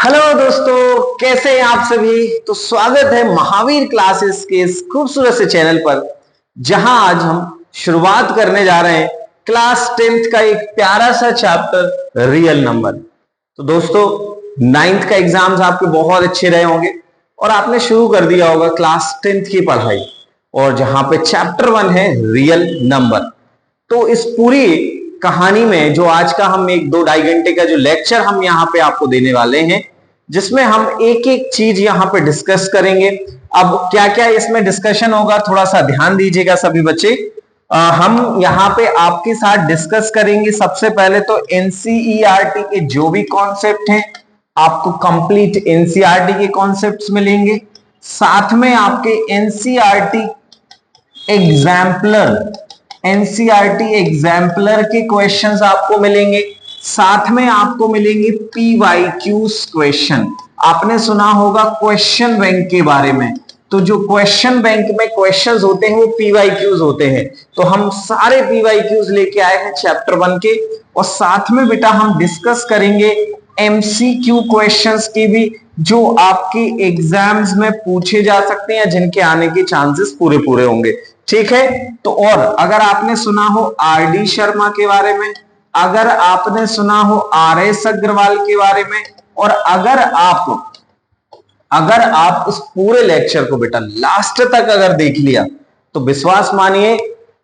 Hello दोस्तों, कैसे हैं आप सभी। तो स्वागत है महावीर क्लासेस के इस खूबसूरत से चैनल पर, जहां आज हम शुरुआत करने जा रहे हैं क्लास 10th का एक प्यारा सा चैप्टर रियल नंबर। तो दोस्तों, 9th का एग्जाम्स आपके बहुत अच्छे रहे होंगे और आपने शुरू कर दिया होगा क्लास 10th की पढ़ाई, और जहां पे चैप्टर 1 है रियल नंबर। तो इस पूरी कहानी में जो आज का हम एक 2-2.5 घंटे का जो लेक्चर हम यहाँ पे आपको देने वाले हैं, जिसमें हम एक एक चीज यहाँ पे डिस्कस करेंगे। अब क्या क्या इसमें डिस्कशन होगा, थोड़ा सा ध्यान दीजिएगा सभी बच्चे। हम यहाँ पे आपके साथ डिस्कस करेंगे सबसे पहले तो एनसीईआरटी के जो भी कॉन्सेप्ट हैं, आपको कंप्लीट एनसीईआरटी के कॉन्सेप्ट्स मिलेंगे। साथ में आपके एनसीईआरटी एग्जाम्पलर के क्वेश्चंस आपको मिलेंगे। साथ में आपको मिलेंगे पीवाईक्यूज क्वेश्चन। आपने सुना होगा क्वेश्चन बैंक के बारे में, तो जो क्वेश्चन बैंक में क्वेश्चंस होते हैं वो पीवाईक्यूज होते हैं। तो हम सारे पीवाईक्यूज लेके आए हैं चैप्टर 1 के, और साथ में बेटा हम डिस्कस करेंगे एमसीक्यू क्वेश्चंस की भी, जो आपके एग्जाम्स में पूछे जा सकते हैं, जिनके आने के चांसेस पूरे पूरे होंगे। ठीक है। तो और अगर आपने सुना हो आरडी शर्मा के बारे में, अगर आपने सुना हो आरएस अग्रवाल के बारे में, और अगर आप उस पूरे लेक्चर को बेटा लास्ट तक अगर देख लिया, तो विश्वास मानिए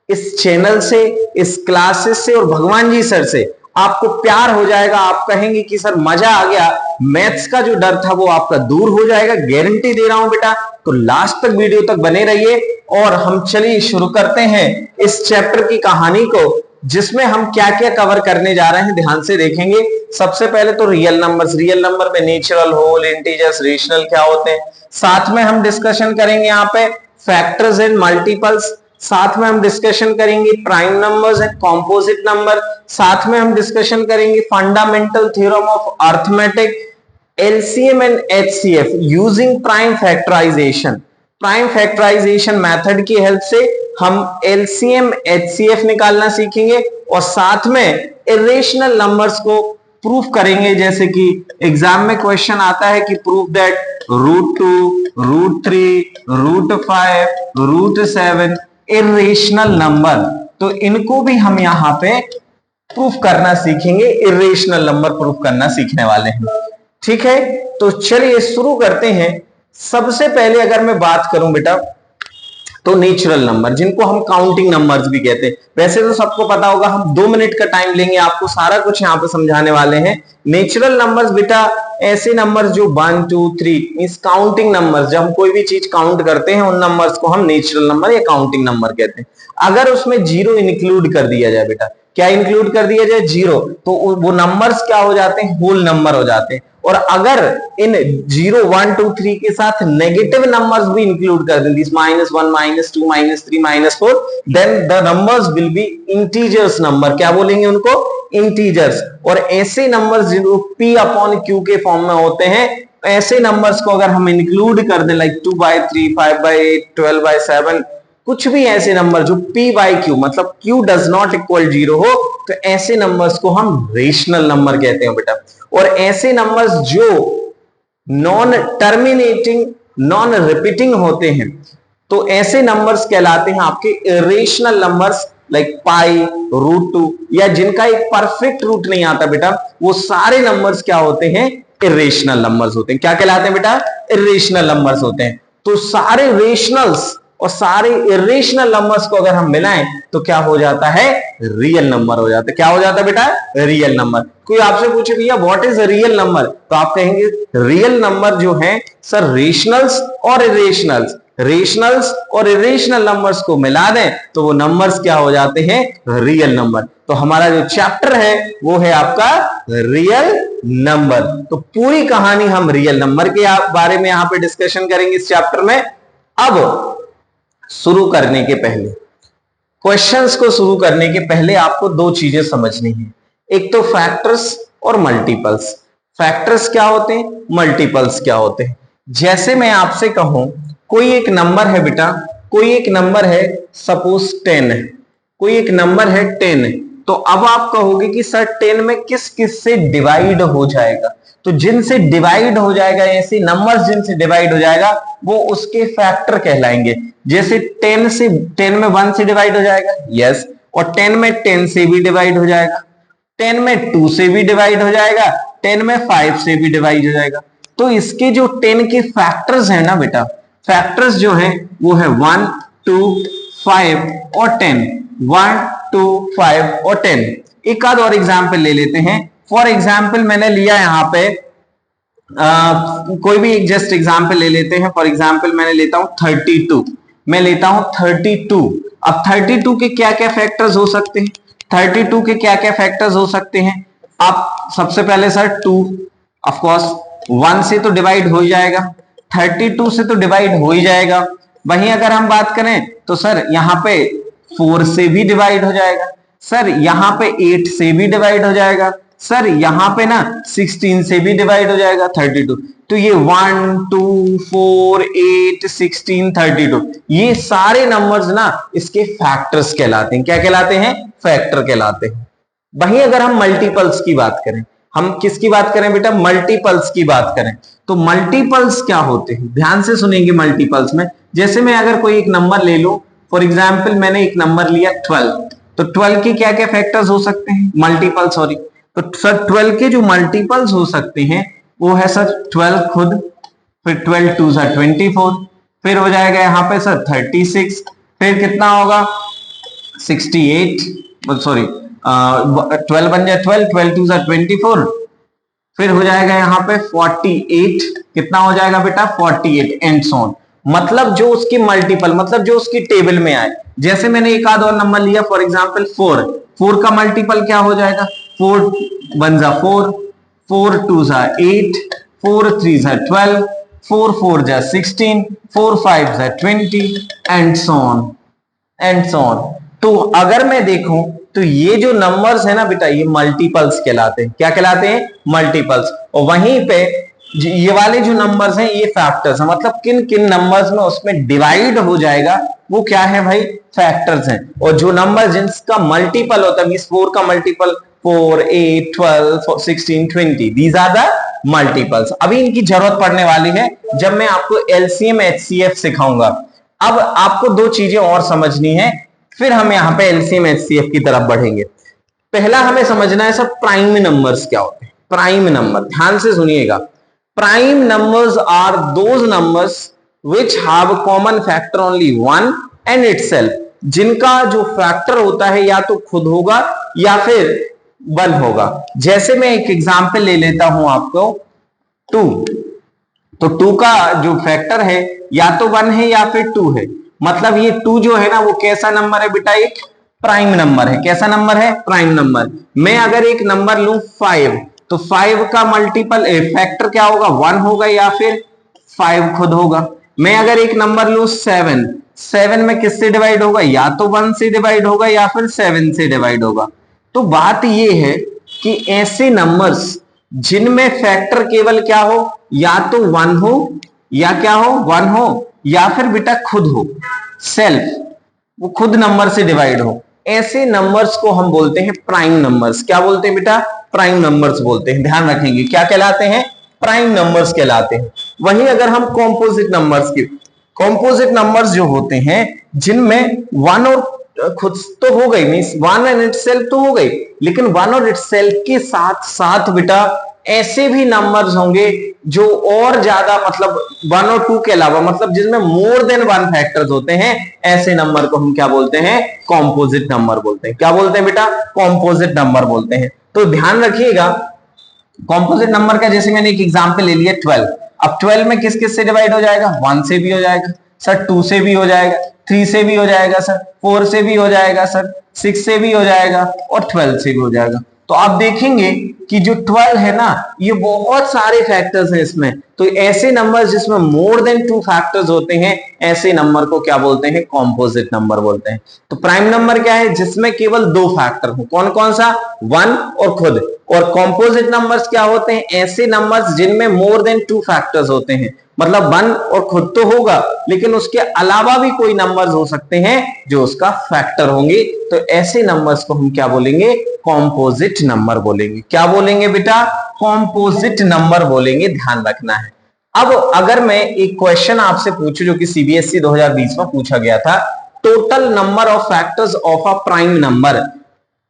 इस चैनल से, इस क्लासेस से और भगवान जी सर से आपको प्यार हो जाएगा। आप कहेंगे कि सर मजा आ गया, मैथ्स का जो डर था वो आपका दूर हो जाएगा, गारंटी दे रहा हूं बेटा। तो लास्ट तक वीडियो तक बने रहिए, और हम चलिए शुरू करते हैं इस चैप्टर की कहानी को, जिसमें हम क्या क्या कवर करने जा रहे हैं, ध्यान से देखेंगे। सबसे पहले तो रियल नंबर्स, रियल नंबर में नेचुरल, होल, इंटीजर्स, रेशनल क्या होते हैं। साथ में हम डिस्कशन करेंगे यहाँ पे फैक्टर्स एंड मल्टीपल्स। साथ में हम डिस्कशन करेंगे prime numbers and composite number. साथ में हम डिस्कशन करेंगे fundamental theorem of arithmetic, LCM and HCF using prime factorisation. Prime factorisation method की हेल्प से हम एलसीएम एचसीएफ निकालना सीखेंगे, और साथ में इरेशनल नंबर्स को प्रूफ करेंगे। जैसे कि एग्जाम में क्वेश्चन आता है कि प्रूफ दैट √2, √3, √5, √7 इरेशनल नंबर, तो इनको भी हम यहां पे प्रूफ करना सीखेंगे, इरेशनल नंबर प्रूफ करना सीखने वाले हैं। ठीक है। तो चलिए शुरू करते हैं। सबसे पहले अगर मैं बात करूं बेटा, तो नेचुरल नंबर, जिनको हम काउंटिंग नंबर्स भी कहते हैं। वैसे तो सबको पता होगा, हम 2 मिनट का टाइम लेंगे, आपको सारा कुछ यहाँ पे समझाने वाले हैं। नेचुरल नंबर्स बेटा ऐसे नंबर्स जो 1, 2, 3 मींस काउंटिंग नंबर्स, जब हम कोई भी चीज काउंट करते हैं उन नंबर्स को हम नेचुरल नंबर या काउंटिंग नंबर कहते हैं। अगर उसमें 0 इंक्लूड कर दिया जाए बेटा, क्या इंक्लूड कर दिया जाए? 0, तो वो नंबर्स क्या हो जाते हैं? होल नंबर हो जाते हैं। और अगर इन 0, 1, 2, 3 के साथ नेगेटिव नंबर्स भी इंक्लूड कर दें, this -1, -2, -3, -4, then the numbers will be integers number. क्या बोलेंगे उनको? इंटीजर्स। और ऐसे नंबर्स जो P/Q के फॉर्म में होते हैं, ऐसे नंबर्स को अगर हम इंक्लूड कर दें, लाइक 2/3, 5/8, 12/7, कुछ भी ऐसे नंबर जो P/Q मतलब Q डज नॉट इक्वल 0 हो, तो ऐसे नंबर्स को हम रेशनल नंबर कहते हैं बेटा। और ऐसे नंबर्स जो नॉन टर्मिनेटिंग, नॉन रिपीटिंग होते हैं, तो ऐसे नंबर्स कहलाते हैं आपके इरेशनल नंबर्स, लाइक पाई, √2, या जिनका एक परफेक्ट रूट नहीं आता बेटा, वो सारे नंबर्स क्या होते हैं? इरेशनल नंबर्स होते हैं। क्या कहलाते हैं बेटा? इरेशनल नंबर्स होते हैं। तो सारे रेशनल्स और सारे इरेशनल नंबर्स को अगर हम मिलाएं तो क्या हो जाता है? रियल नंबर हो जाता है। क्या हो जाता है बेटा? Real number. कोई आपसे पूछे भैया व्हाट इज रियल नंबर, तो आप कहेंगे रियल नंबर जो है सर रेशनल्स और इरेशनल्स, रेशनल्स और इरेशनल नंबर्स को मिला दें तो वो नंबर्स क्या हो जाते हैं? Real number. तो हमारा जो चैप्टर है वो है आपका रियल नंबर। तो पूरी कहानी हम रियल नंबर के बारे में यहां पे डिस्कशन करेंगे इस चैप्टर में। अब शुरू करने के पहले, क्वेश्चंस को शुरू करने के पहले आपको 2 चीजें समझनी है। एक तो फैक्टर्स और मल्टीपल्स। फैक्टर्स क्या होते हैं? मल्टीपल्स क्या होते हैं? जैसे मैं आपसे कहूं कोई एक नंबर है बेटा, कोई एक नंबर है, सपोज 10 है, कोई एक नंबर है 10, तो अब आप कहोगे कि सर 10 में किस किस से डिवाइड हो जाएगा, तो जिनसे डिवाइड हो जाएगा, ऐसे नंबर्स जिनसे डिवाइड हो जाएगा वो उसके फैक्टर कहलाएंगे। जैसे 10 में 1 से डिवाइड हो जाएगा, यस, और 10 में 10 से भी डिवाइड हो जाएगा, 10 में 2 से भी डिवाइड हो जाएगा, 10 में 5 से भी डिवाइड हो जाएगा। तो इसके जो 10 के फैक्टर्स हैं ना बेटा, फैक्टर्स जो हैं वो है 1, 2, 5 और 10, 1, 2, 5 और 10। एक आध और एग्जाम्पल ले लेते हैं। फॉर एग्जाम्पल मैंने लिया यहाँ पे कोई भी एक जस्ट एग्जाम्पल ले लेते हैं। फॉर एग्जाम्पल मैंने लेता हूं 32, मैं लेता हूं 32। अब 32 के क्या क्या फैक्टर्स हो सकते हैं, 32 के क्या क्या फैक्टर्स हो सकते हैं? आप सबसे पहले सर 2 ऑफ कोर्स 1 से तो डिवाइड हो ही जाएगा, 32 से तो डिवाइड हो ही जाएगा। वहीं अगर हम बात करें तो सर यहाँ पे 4 से भी डिवाइड हो जाएगा, सर यहाँ पे 8 से भी डिवाइड हो जाएगा, सर यहाँ पे ना 16 से भी डिवाइड हो जाएगा 32। तो ये 1, 2, 4, 8, 16, 32 ये सारे नंबर्स ना इसके फैक्टर्स कहलाते हैं। क्या कहलाते हैं? फैक्टर कहलाते हैं। वहीं अगर हम मल्टीपल्स की बात करें, हम किसकी बात करें बेटा? मल्टीपल्स की बात करें। तो मल्टीपल्स क्या होते हैं, ध्यान से सुनेंगे। मल्टीपल्स में जैसे मैं अगर कोई एक नंबर ले लूं, फॉर एग्जाम्पल मैंने एक नंबर लिया 12, तो 12 के क्या क्या फैक्टर्स हो सकते हैं? Multiple, sorry. तो सर 12 के जो मल्टीपल्स हो सकते हैं वो है सर 12 खुद, फिर 12 2 सर 24, फिर हो जाएगा यहाँ पे सर 36, फिर कितना होगा 68, सॉरी 12 बन जाए 12, 12 2 सर 24, फिर हो जाएगा यहाँ पे 48, कितना हो जाएगा बेटा 48 एंड सो ऑन। मतलब जो उसकी मल्टीपल, मतलब जो उसकी टेबल में आए। जैसे मैंने एक आध और नंबर लिया, फॉर एग्जांपल 4 का मल्टीपल क्या हो जाएगा? 4 1 जा 4, 4 2 जा 8, 4 3 जा 12, 4 4 जा 16, 4 5 जा 20 and so on, and so on. तो अगर मैं देखूं तो ये जो नंबर्स है ना बेटा, ये मल्टीपल्स कहलाते हैं। क्या कहलाते हैं? मल्टीपल्स। और वहीं पे ये वाले जो नंबर्स हैं ये फैक्टर्स हैं। मतलब किन किन नंबर्स में उसमें डिवाइड हो जाएगा वो क्या है भाई? फैक्टर्स हैं। और जो नंबर जिसका मल्टीपल होता है, 4 का multiple 4, 8, 12, 16, 20, these are the multiples. अभी इनकी जरूरत पड़ने वाली है जब मैं आपको एलसीएम एचसीएफ सिखाऊंगा। अब आपको दो चीजें और समझनी है, फिर हम यहाँ पे एलसीएम एचसीएफ की तरफ बढ़ेंगे। पहला हमें समझना है सब प्राइम नंबर्स क्या होते हैं। प्राइम नंबर, ध्यान से सुनिएगा। Prime numbers are those numbers which have common factor only 1 and itself, जिनका जो फैक्टर होता है या तो खुद होगा या फिर 1 होगा। जैसे मैं एक एग्जांपल ले लेता हूं आपको 2, तो 2 का जो फैक्टर है या तो 1 है या फिर 2 है। मतलब ये 2 जो है ना वो कैसा नंबर है बेटा? एक प्राइम नंबर है। कैसा नंबर है? Prime number. मैं अगर एक नंबर लूं 5, तो 5 का मल्टीपल फैक्टर क्या होगा? 1 होगा या फिर 5 खुद होगा। मैं अगर एक नंबर लूं 7 में किससे डिवाइड होगा? या तो 1 से डिवाइड होगा या फिर 7 से डिवाइड होगा। तो बात ये है कि ऐसे नंबर्स जिनमें फैक्टर केवल क्या हो? या तो 1 हो या क्या हो? 1 हो या फिर बेटा खुद हो, सेल्फ, वो खुद नंबर से डिवाइड हो। ऐसे नंबर्स को हम बोलते हैं प्राइम नंबर्स। क्या बोलते हैं बेटा? प्राइम नंबर्स बोलते हैं। ध्यान रखेंगे क्या कहलाते हैं? प्राइम नंबर्स कहलाते हैं। वहीं अगर हम कॉम्पोजिट नंबर्स की, कॉम्पोजिट नंबर्स जो होते हैं जिनमें 1 और खुद तो हो गई, मींस 1 एंड इटसेल्फ तो हो गई, लेकिन 1 और इटसेल्फ के साथ साथ बेटा ऐसे भी नंबर्स होंगे जो और ज्यादा, मतलब 1 और 2 के अलावा, मतलब जिसमें मोर देन 1 फैक्टर्स होते हैं, ऐसे नंबर को हम क्या बोलते हैं? कॉम्पोजिट नंबर बोलते हैं। क्या बोलते हैं बेटा? कॉम्पोजिट नंबर बोलते हैं। तो ध्यान रखिएगा कॉम्पोजिट नंबर का, जैसे मैंने एक एग्जांपल ले लिया 12। अब 12 में किस किस से डिवाइड हो जाएगा? 1 से भी हो जाएगा सर, 2 से भी हो जाएगा, 3 से भी हो जाएगा सर, 4 से भी हो जाएगा सर, 6 से भी हो जाएगा और 12 से भी हो जाएगा। तो आप देखेंगे कि जो 12 है ना, ये बहुत सारे फैक्टर्स हैं इसमें। तो ऐसे नंबर जिसमें मोर देन 2 फैक्टर्स होते हैं, ऐसे नंबर को क्या बोलते हैं? कॉम्पोजिट नंबर बोलते हैं। तो प्राइम नंबर क्या है? जिसमें केवल 2 फैक्टर हो। कौन कौन सा? 1 और खुद। और कॉम्पोजिट नंबर्स क्या होते हैं? ऐसे नंबर्स जिनमें मोर देन 2 फैक्टर्स होते हैं, मतलब 1 और खुद तो होगा लेकिन उसके अलावा भी कोई नंबर्स हो सकते हैं जो उसका फैक्टर होंगे, तो ऐसे नंबर्स को हम क्या बोलेंगे? कॉम्पोजिट नंबर बोलेंगे। क्या बोलेंगे बेटा? कॉम्पोजिट नंबर बोलेंगे, ध्यान रखना है। अब अगर मैं एक क्वेश्चन आपसे पूछूं जो कि सीबीएसई 2020 में पूछा गया था, total number of factors of a prime number,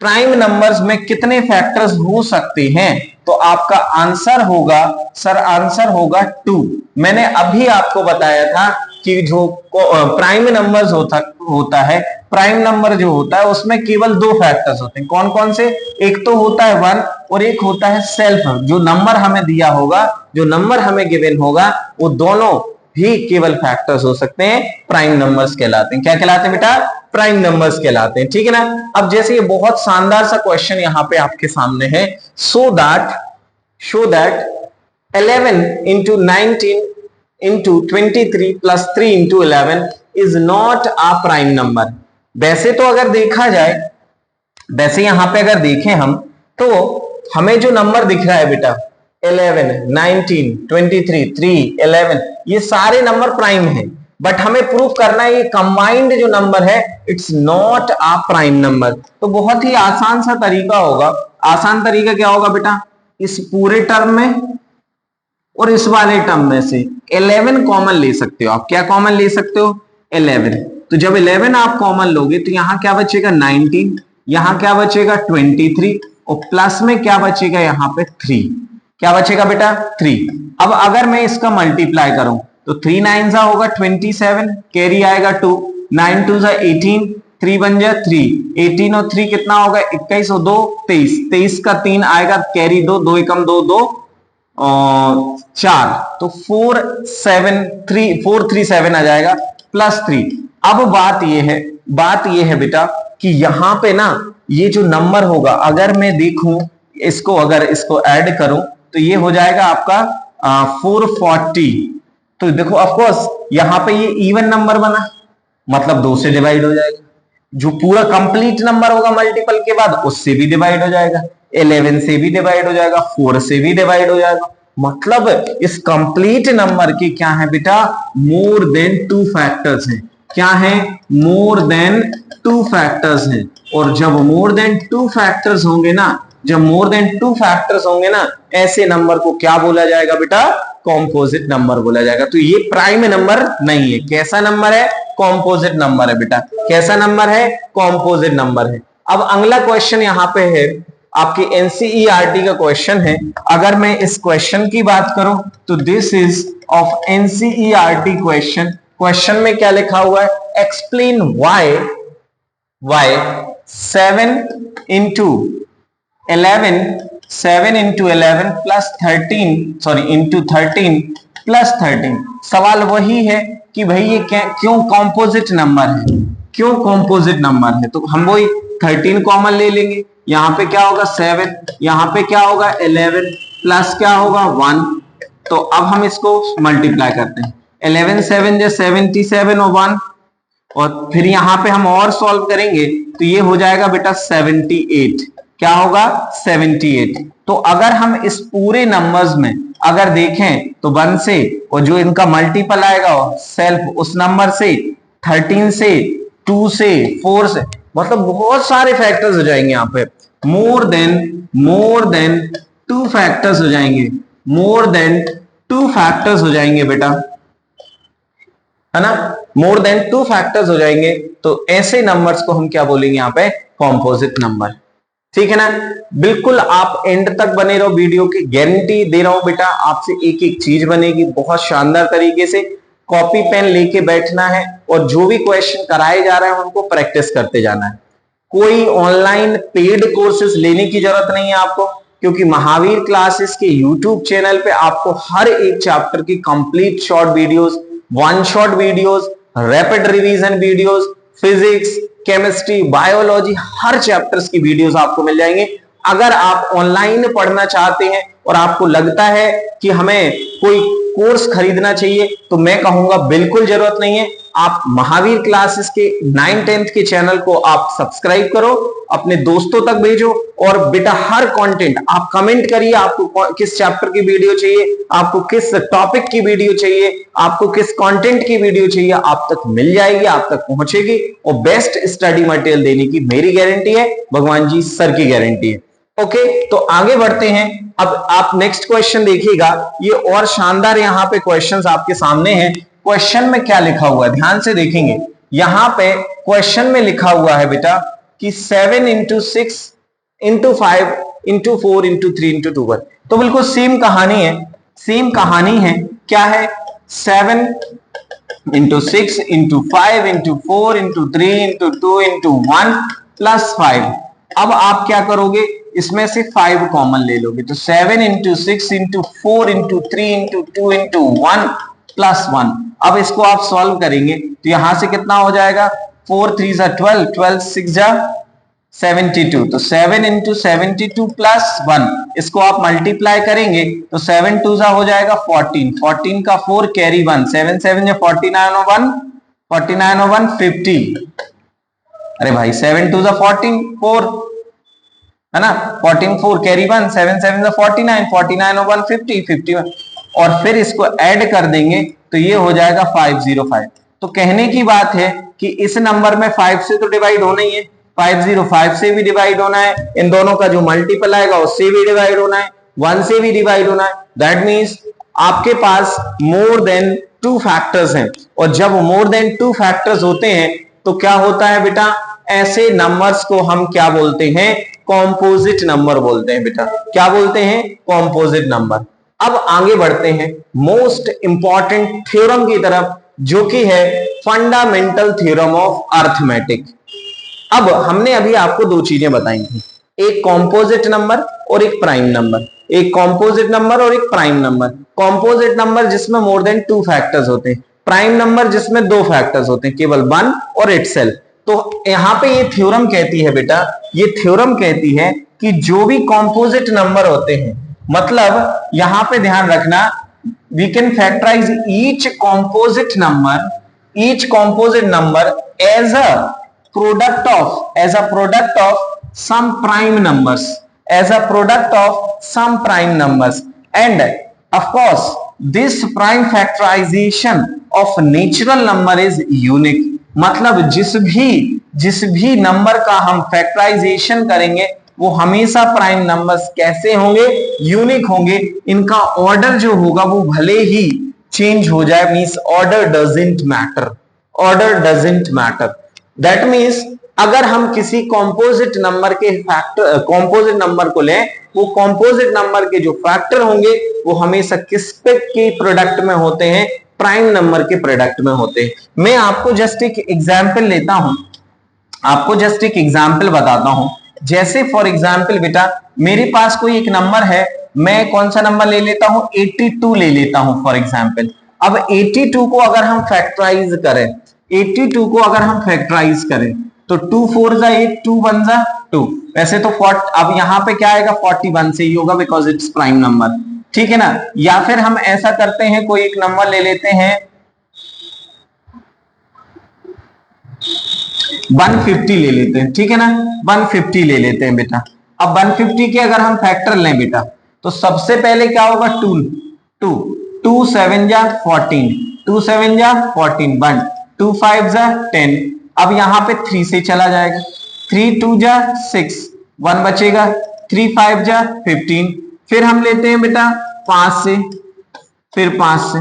prime numbers में कितने फैक्टर्स हो सकते हैं? तो आपका आंसर होगा, सर आंसर होगा 2। मैंने अभी आपको बताया था कि जो प्राइम नंबर्स होता है, प्राइम नंबर जो होता है उसमें केवल 2 फैक्टर्स होते हैं। कौन कौन से? एक तो होता है 1 और एक होता है सेल्फ। जो नंबर हमें दिया होगा, जो नंबर हमें गिवन होगा, वो दोनों भी केवल फैक्टर्स हो सकते हैं, प्राइम नंबर्स कहलाते हैं। क्या कहलाते हैं बेटा? प्राइम नंबर्स कहलाते हैं, ठीक है ना। अब जैसे ये बहुत शानदार सा क्वेश्चन यहां पे आपके सामने है, show that 11 into 19 into 23 plus 3 into 11 is not a prime number। वैसे तो अगर देखा जाए, वैसे यहां पे अगर देखें हम, तो हमें जो नंबर दिख रहा है बेटा 11, 19, 23, 3, 11, ये सारे नंबर प्राइम हैं, बट हमें प्रूफ करना है ये कंबाइंड जो नंबर है it's not a prime number. तो बहुत ही आसान सा तरीका होगा। आसान तरीका क्या होगा बेटा? इस पूरे टर्म में और इस वाले टर्म में से 11 कॉमन ले सकते हो आप। क्या कॉमन ले सकते हो? 11। तो जब 11 आप कॉमन लोगे तो यहां क्या बचेगा? 19, यहां क्या बचेगा? 23, और प्लस में क्या बचेगा? यहां पे 3। क्या बचेगा बेटा? 3। अब अगर मैं इसका मल्टीप्लाई करूं तो 3 9 सा होगा 27, कैरी आएगा 2, 9 2 सा 18, 3 बन जाए 3, 18 और 3 कितना होगा? 21 और 2 23, 23 का 3 आएगा, कैरी 2, 2 एकम 2 2 4, तो 437 आ जाएगा प्लस 3। अब बात ये है बेटा कि यहां पे ना ये जो नंबर होगा, अगर मैं देखूं इसको, अगर इसको ऐड करूं तो ये हो जाएगा आपका 440। तो देखो ऑफकोर्स यहां पे ये इवन नंबर बना, मतलब 2 से डिवाइड हो जाएगा। जो पूरा कंप्लीट नंबर होगा मल्टीपल के बाद उससे भी डिवाइड हो जाएगा, 11 से भी डिवाइड हो जाएगा, 4 से भी डिवाइड हो जाएगा। मतलब इस कंप्लीट नंबर के क्या है बेटा? मोर देन 2 फैक्टर्स हैं। क्या है? मोर देन 2 फैक्टर्स हैं। और जब मोर देन 2 फैक्टर्स होंगे ना, जब मोर देन 2 फैक्टर्स होंगे ना, ऐसे नंबर को क्या बोला जाएगा बेटा? कॉम्पोजिट नंबर बोला जाएगा। तो ये प्राइम नंबर नहीं है। कैसा नंबर है? कॉम्पोजिट नंबर है बेटा। कैसा नंबर है? कॉम्पोजिट नंबर है। अब अगला क्वेश्चन यहां पे है आपके एनसीईआरटी का क्वेश्चन है। अगर मैं इस क्वेश्चन की बात करूं तो this is of NCERT question. Question में क्या लिखा हुआ है? Explain why 7 into 11 plus 13 into 13 plus 13। सवाल वही है कि भाई ये क्यों कॉम्पोजिट नंबर है, क्यों कॉम्पोजिट नंबर है? तो हम वही 13 कॉमन ले लेंगे। यहां पे क्या होगा? 7, यहां पे क्या होगा? 11, प्लस क्या होगा? 1। तो अब हम इसको मल्टीप्लाई करते हैं। 11 7 जो 77 और 1, और फिर यहां पे हम और सॉल्व करेंगे तो ये हो जाएगा बेटा 78। क्या होगा? 78। तो अगर हम इस पूरे नंबर्स में अगर देखें तो 1 से, और जो इनका मल्टीपल आएगा सेल्फ उस नंबर से, 13 से, 2 से, 4 से, मतलब बहुत सारे फैक्टर्स हो जाएंगे। यहाँ पे मोर देन 2 फैक्टर्स हो जाएंगे, मोर देन 2 फैक्टर्स हो जाएंगे बेटा, है ना? मोर देन 2 फैक्टर्स हो जाएंगे। तो ऐसे नंबर्स को हम क्या बोलेंगे यहाँ पे? Composite number. ठीक है ना? बिल्कुल आप एंड तक बने रहो वीडियो की, गारंटी दे रहा हूं बेटा आपसे एक एक चीज बनेगी बहुत शानदार तरीके से। कॉपी पेन लेके बैठना है और जो भी क्वेश्चन कराए जा रहे हैं उनको प्रैक्टिस करते जाना है। कोई ऑनलाइन पेड कोर्सेज लेने की जरूरत नहीं है आपको, क्योंकि महावीर क्लासेस के यूट्यूब चैनल पे आपको हर एक चैप्टर की complete short videos, one shot videos, rapid revision videos, physics, chemistry, biology, हर चैप्टर्स की वीडियोस आपको मिल जाएंगे। अगर आप ऑनलाइन पढ़ना चाहते हैं और आपको लगता है कि हमें कोई कोर्स खरीदना चाहिए, तो मैं कहूंगा बिल्कुल जरूरत नहीं है। आप महावीर क्लासेस के 9th-10th के चैनल को आप सब्सक्राइब करो, अपने दोस्तों तक भेजो, और बेटा हर कंटेंट आप कमेंट करिए, आपको किस चैप्टर की वीडियो चाहिए, आपको किस टॉपिक की वीडियो चाहिए, आपको किस कंटेंट की वीडियो चाहिए, आप तक मिल जाएगी, आप तक पहुंचेगी, और बेस्ट स्टडी मटेरियल देने की मेरी गारंटी है, भगवान जी सर की गारंटी है। ओके, तो आगे बढ़ते हैं। अब आप नेक्स्ट क्वेश्चन देखिएगा, ये और शानदार यहाँ पे क्वेश्चंस आपके सामने हैं। क्वेश्चन में क्या लिखा हुआ है, ध्यान से देखेंगे। यहां पे क्वेश्चन में लिखा हुआ है बेटा कि 7 into 6 into 5 into 4 into 3 into 2 1। तो बिल्कुल सेम कहानी है, सेम कहानी है। क्या है? 7 into 6 into 5 into 4 into 3 into 2 into 1 plus 5। अब आप क्या करोगे, इसमें से 5 कॉमन ले लोगे, तो 7 into 6 into 4 into 3 into 2 into 1 plus 1। अब इसको आप सॉल्व करेंगे तो यहां से कितना हो जाएगा, 4 3 जा 12, 12 6 जा 72, तो 7 इंटू 72 प्लस 1, इसको आप मल्टीप्लाई करेंगे तो 7 2 जा हो जाएगा 14, 14 का 4 कैरी 1, 7 7 जा 49 और 1 49 और 1 50। अरे भाई 7 2 जा 14 4 है ना, 14 4 कैरी 1, 7 7 जा 49, 49 और 1 50 51, और फिर इसको ऐड कर देंगे तो ये हो जाएगा 505। तो कहने की बात है कि इस नंबर में 5 से तो डिवाइड होना ही है, 505 से भी डिवाइड होना है, इन दोनों का जो मल्टीपल आएगा उससे भी डिवाइड होना है, 1 से भी डिवाइड होना है। दैट मींस आपके पास मोर देन 2 फैक्टर्स हैं, और जब मोर देन 2 फैक्टर्स होते हैं तो क्या होता है बेटा, ऐसे नंबर्स को हम क्या बोलते हैं, कॉम्पोजिट नंबर बोलते हैं बेटा। क्या बोलते हैं? Composite number. अब आगे बढ़ते हैं मोस्ट इंपॉर्टेंट थ्योरम की तरफ, जो कि है फंडामेंटल थ्योरम ऑफ अर्थमेटिक। अब हमने अभी आपको 2 चीजें बताई थी, एक कॉम्पोजिट नंबर और एक प्राइम नंबर, एक कॉम्पोजिट नंबर और एक प्राइम नंबर। कॉम्पोजिट नंबर जिसमें मोर देन 2 फैक्टर्स होते हैं, प्राइम नंबर जिसमें 2 फैक्टर्स होते हैं, केवल 1 और इटसेल्फ। तो यहां पे ये थ्योरम कहती है बेटा, ये थ्योरम कहती है कि जो भी कॉम्पोजिट नंबर होते हैं, मतलब यहां पे ध्यान रखना, we can factorise each composite number as a product of some prime numbers, and of course this prime factorisation of natural number is unique. मतलब जिस भी नंबर का हम फैक्टराइजेशन करेंगे वो हमेशा प्राइम नंबर्स कैसे होंगे, यूनिक होंगे। इनका ऑर्डर जो होगा वो भले ही चेंज हो जाए, means order doesn't matter. That means अगर हम किसी कॉम्पोजिट नंबर को लें, वो कॉम्पोजिट नंबर के जो फैक्टर होंगे वो हमेशा किस के प्रोडक्ट में होते हैं, प्राइम नंबर के प्रोडक्ट में होते हैं। मैं आपको जस्ट एक एग्जाम्पल बताता हूं। जैसे फॉर एग्जाम्पल बेटा, मेरे पास कोई एक नंबर है, मैं कौन सा नंबर ले लेता हूं, 82 ले लेता हूं फॉर एग्जाम्पल। अब 82 को अगर हम फैक्टराइज करें तो 2 4 जा 8, 2 1 जा 2। वैसे तो अब यहां पे क्या आएगा, 41 से ही होगा, बिकॉज इट्स प्राइम नंबर, ठीक है ना। या फिर हम ऐसा करते हैं, कोई एक नंबर ले लेते हैं 150 ले लेते हैं, ठीक है ना, 150 ले लेते हैं बेटा। अब 150 के अगर हम फैक्टर लें बेटा, तो सबसे पहले क्या होगा, 2 7 जा 14, 2 7 जा 14, 1 2 5 जा 10। अब यहां पे 3 से चला जाएगा, 3 2 जा 6, 1 बचेगा, 3 5 जा 15। फिर हम लेते हैं बेटा 5 से, फिर 5 से।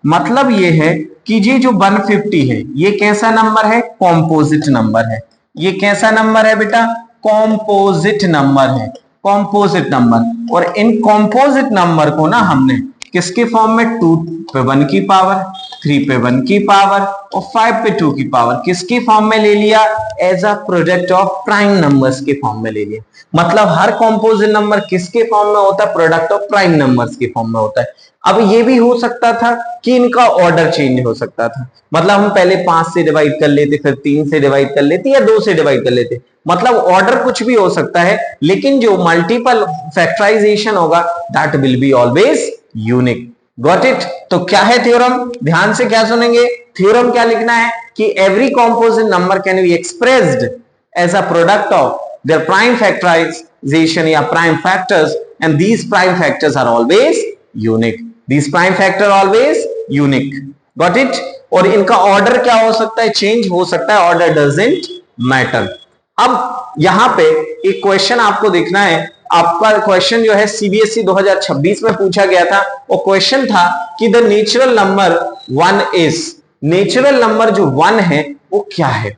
मतलब ये है कि ये जो 150 है, ये कैसा नंबर है, कॉम्पोजिट नंबर है। ये कैसा नंबर है बेटा, कॉम्पोजिट नंबर है, कॉम्पोजिट नंबर। और इन कॉम्पोजिट नंबर को ना हमने किसके फॉर्म में, 2 पे 1 की पावर, 3 पे 1 की पावर और 5 पे 2 की पावर, किसके फॉर्म में ले लिया, as a product of prime numbers के फॉर्म में ले लिया। मतलब हर कॉम्पोजिट नंबर किसके फॉर्म में होता है, प्रोडक्ट ऑफ प्राइम नंबर्स के फॉर्म में होता है। अब ये भी हो सकता था कि इनका ऑर्डर चेंज हो सकता था, मतलब हम पहले 5 से डिवाइड कर लेते, फिर 3 से डिवाइड कर लेते, या 2 से डिवाइड कर लेते। मतलब ऑर्डर कुछ भी हो सकता है, लेकिन जो मल्टीपल फैक्टराइजेशन होगा that will be always unique. Got it. तो क्या है थ्योरम, ध्यान से क्या सुनेंगे, थ्योरम क्या लिखना है कि every composite number can be expressed as a product of their prime factorization या prime factors and these prime factors are always unique, these prime factor always unique, got it. और इनका ऑर्डर क्या हो सकता है, चेंज हो सकता है, ऑर्डर डजंट मैटर। अब यहां पे एक क्वेश्चन आपको देखना है, आपका क्वेश्चन जो है सीबीएसई 2026 में पूछा गया था, वो क्वेश्चन था कि the natural number 1 is, natural number जो 1 है वो क्या है।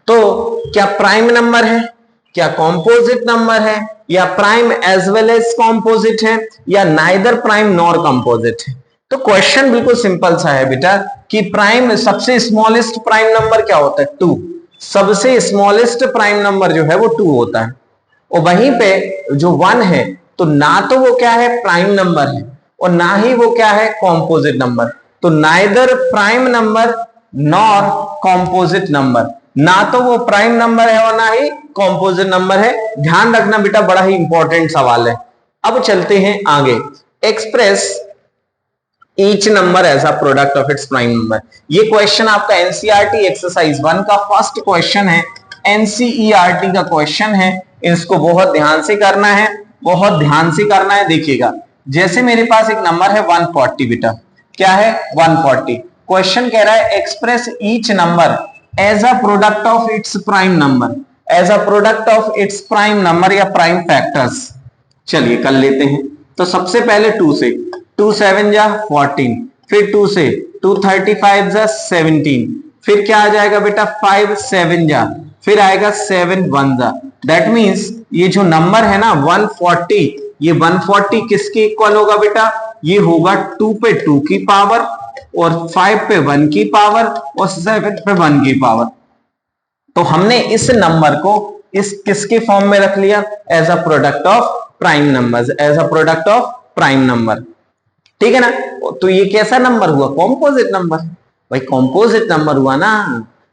तो क्या प्राइम नंबर है, क्या कॉम्पोजिट नंबर है, या prime as well as composite है, या नाइदर प्राइम नॉर कॉम्पोजिट है। तो क्वेश्चन बिल्कुल सिंपल सा है बेटा कि प्राइम, सबसे स्मॉलेस्ट प्राइम नंबर क्या होता है, 2, सबसे स्मॉलेस्ट प्राइम नंबर जो है वो 2 होता है। और वहीं पे जो 1 है तो ना तो वो क्या है प्राइम नंबर है और ना ही वो क्या है कॉम्पोजिट नंबर, तो neither prime number nor composite number, ना तो वो प्राइम नंबर है और ना ही कॉम्पोजिट नंबर है। ध्यान रखना बेटा, बड़ा ही इंपॉर्टेंट सवाल है। अब चलते हैं आगे, express each number as a product of its prime number. ये क्वेश्चन आपका एनसीईआरटी एक्सरसाइज 1 का फर्स्ट क्वेश्चन है, एनसीईआरटी का क्वेश्चन है, इसको बहुत ध्यान से करना है, बहुत ध्यान से करना है। देखिएगा, जैसे मेरे पास एक नंबर है 140 बेटा, क्या है 140, क्वेश्चन कह रहा है express each number as a product of its prime number, as a product of its prime number या प्राइम फैक्टर्स। चलिए कर लेते हैं। तो सबसे पहले 2 से, 2 7 जा 14, फिर 2 से 2 35 जा 17, फिर क्या आ जाएगा बेटा 5 7 जा, फिर आएगा 7 1 जा। दैट मींस ये जो नंबर है ना 140, ये 140 किसके इक्वल होगा बेटा, ये होगा 2 पे 2 की पावर और 5 पे 1 की पावर और 7 पे 1 की पावर। तो हमने इस नंबर को इस किसके फॉर्म में रख लिया, as a product of prime numbers, as a product of prime number, ठीक है ना। तो ये कैसा नंबर हुआ, कॉम्पोजिट नंबर, भाई कॉम्पोजिट नंबर हुआ ना।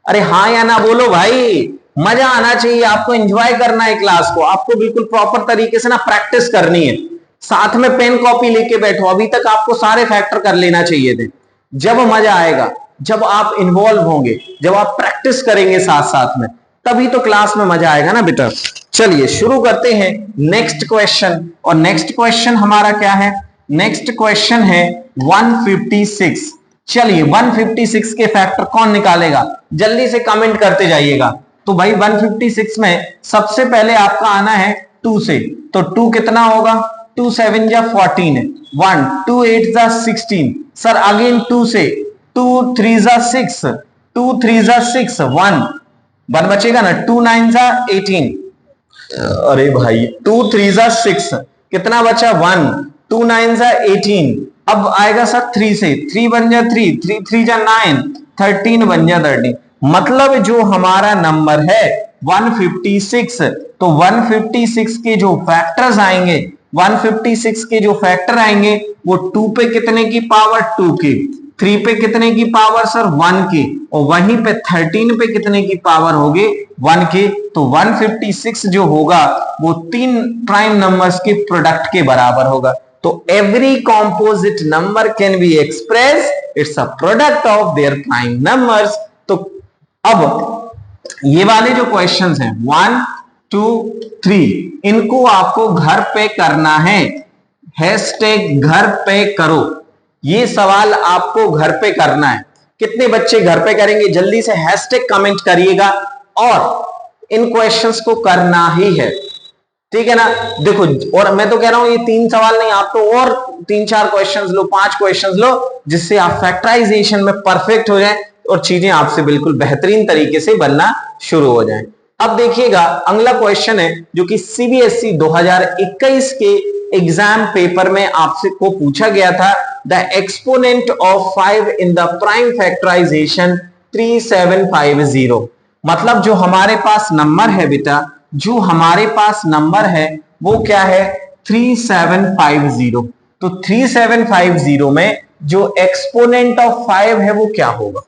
अरे हाँ या ना बोलो भाई, मजा आना चाहिए, आपको एंजॉय करना है क्लास को, आपको बिल्कुल प्रॉपर तरीके से ना प्रैक्टिस करनी है, साथ में पेन कॉपी लेके बैठो। अभी तक आपको सारे फैक्टर कर लेना चाहिए थे। जब मजा आएगा, जब आप इन्वॉल्व होंगे, जब आप प्रैक्टिस करेंगे साथ साथ में, तभी तो क्लास में मजा आएगा ना बेटा। चलिए शुरू करते हैं नेक्स्ट क्वेश्चन, और नेक्स्ट क्वेश्चन हमारा क्या है, नेक्स्ट क्वेश्चन है 156। चलिए 156 के फैक्टर कौन निकालेगा, जल्दी से कमेंट करते जाइएगा। तो भाई 156 में सबसे पहले आपका आना है 2 से, तो 2 कितना होगा, 2 7 जा 14 है, 1 2 8 जा 16, सर अगेन 2 से, 2 3 जा 6, 2 3 जा 6, 1 बचेगा ना, 2 9 जा 18, अरे भाई 2 3 जा 6, कितना बचा 1, 2 9 जा 18। अब आएगा सर 3 से, 3 बन जा 3, 3 3 जा 9, 13 बन जा 13। मतलब जो हमारा नंबर है 156, तो 156 के जो फैक्टर्स आएंगे, 156 के जो फैक्टर आएंगे वो 2 पे कितने की पावर 2 की, 3 पे कितने की पावर सर 1 की, और वहीं पे 13 पे कितने की पावर होगी 1 की। तो 156 जो होगा वो 3 प्राइम नंबर्स के प्रोडक्ट के बराबर होगा। तो every composite number can be express it's a product of their prime numbers. तो अब ये वाले जो क्वेश्चंस हैं 1 2 3, इनको आपको घर पे करना है, हैशटैग घर पे करो, ये सवाल आपको घर पे करना है। कितने बच्चे घर पे करेंगे, जल्दी से हैशटैग कमेंट करिएगा, और इन क्वेश्चंस को करना ही है, ठीक है ना। देखो, और मैं तो कह रहा हूं ये 3 सवाल नहीं, आप तो और 3-4 क्वेश्चंस लो, 5 क्वेश्चंस लो, जिससे आप फैक्टराइजेशन में परफेक्ट हो जाएं और चीजें आपसे बिल्कुल बेहतरीन तरीके से बनना शुरू हो जाएं। अब देखिएगा अगला क्वेश्चन है जो कि सीबीएसई 2021 के एग्जाम पेपर में आपसे को पूछा गया था, the exponent of 5 in the prime factorisation 3750। मतलब जो हमारे पास नंबर है बेटा, जो हमारे पास नंबर है वो क्या है 3750। तो 3750 में जो एक्सपोनेंट ऑफ 5 है वो क्या होगा,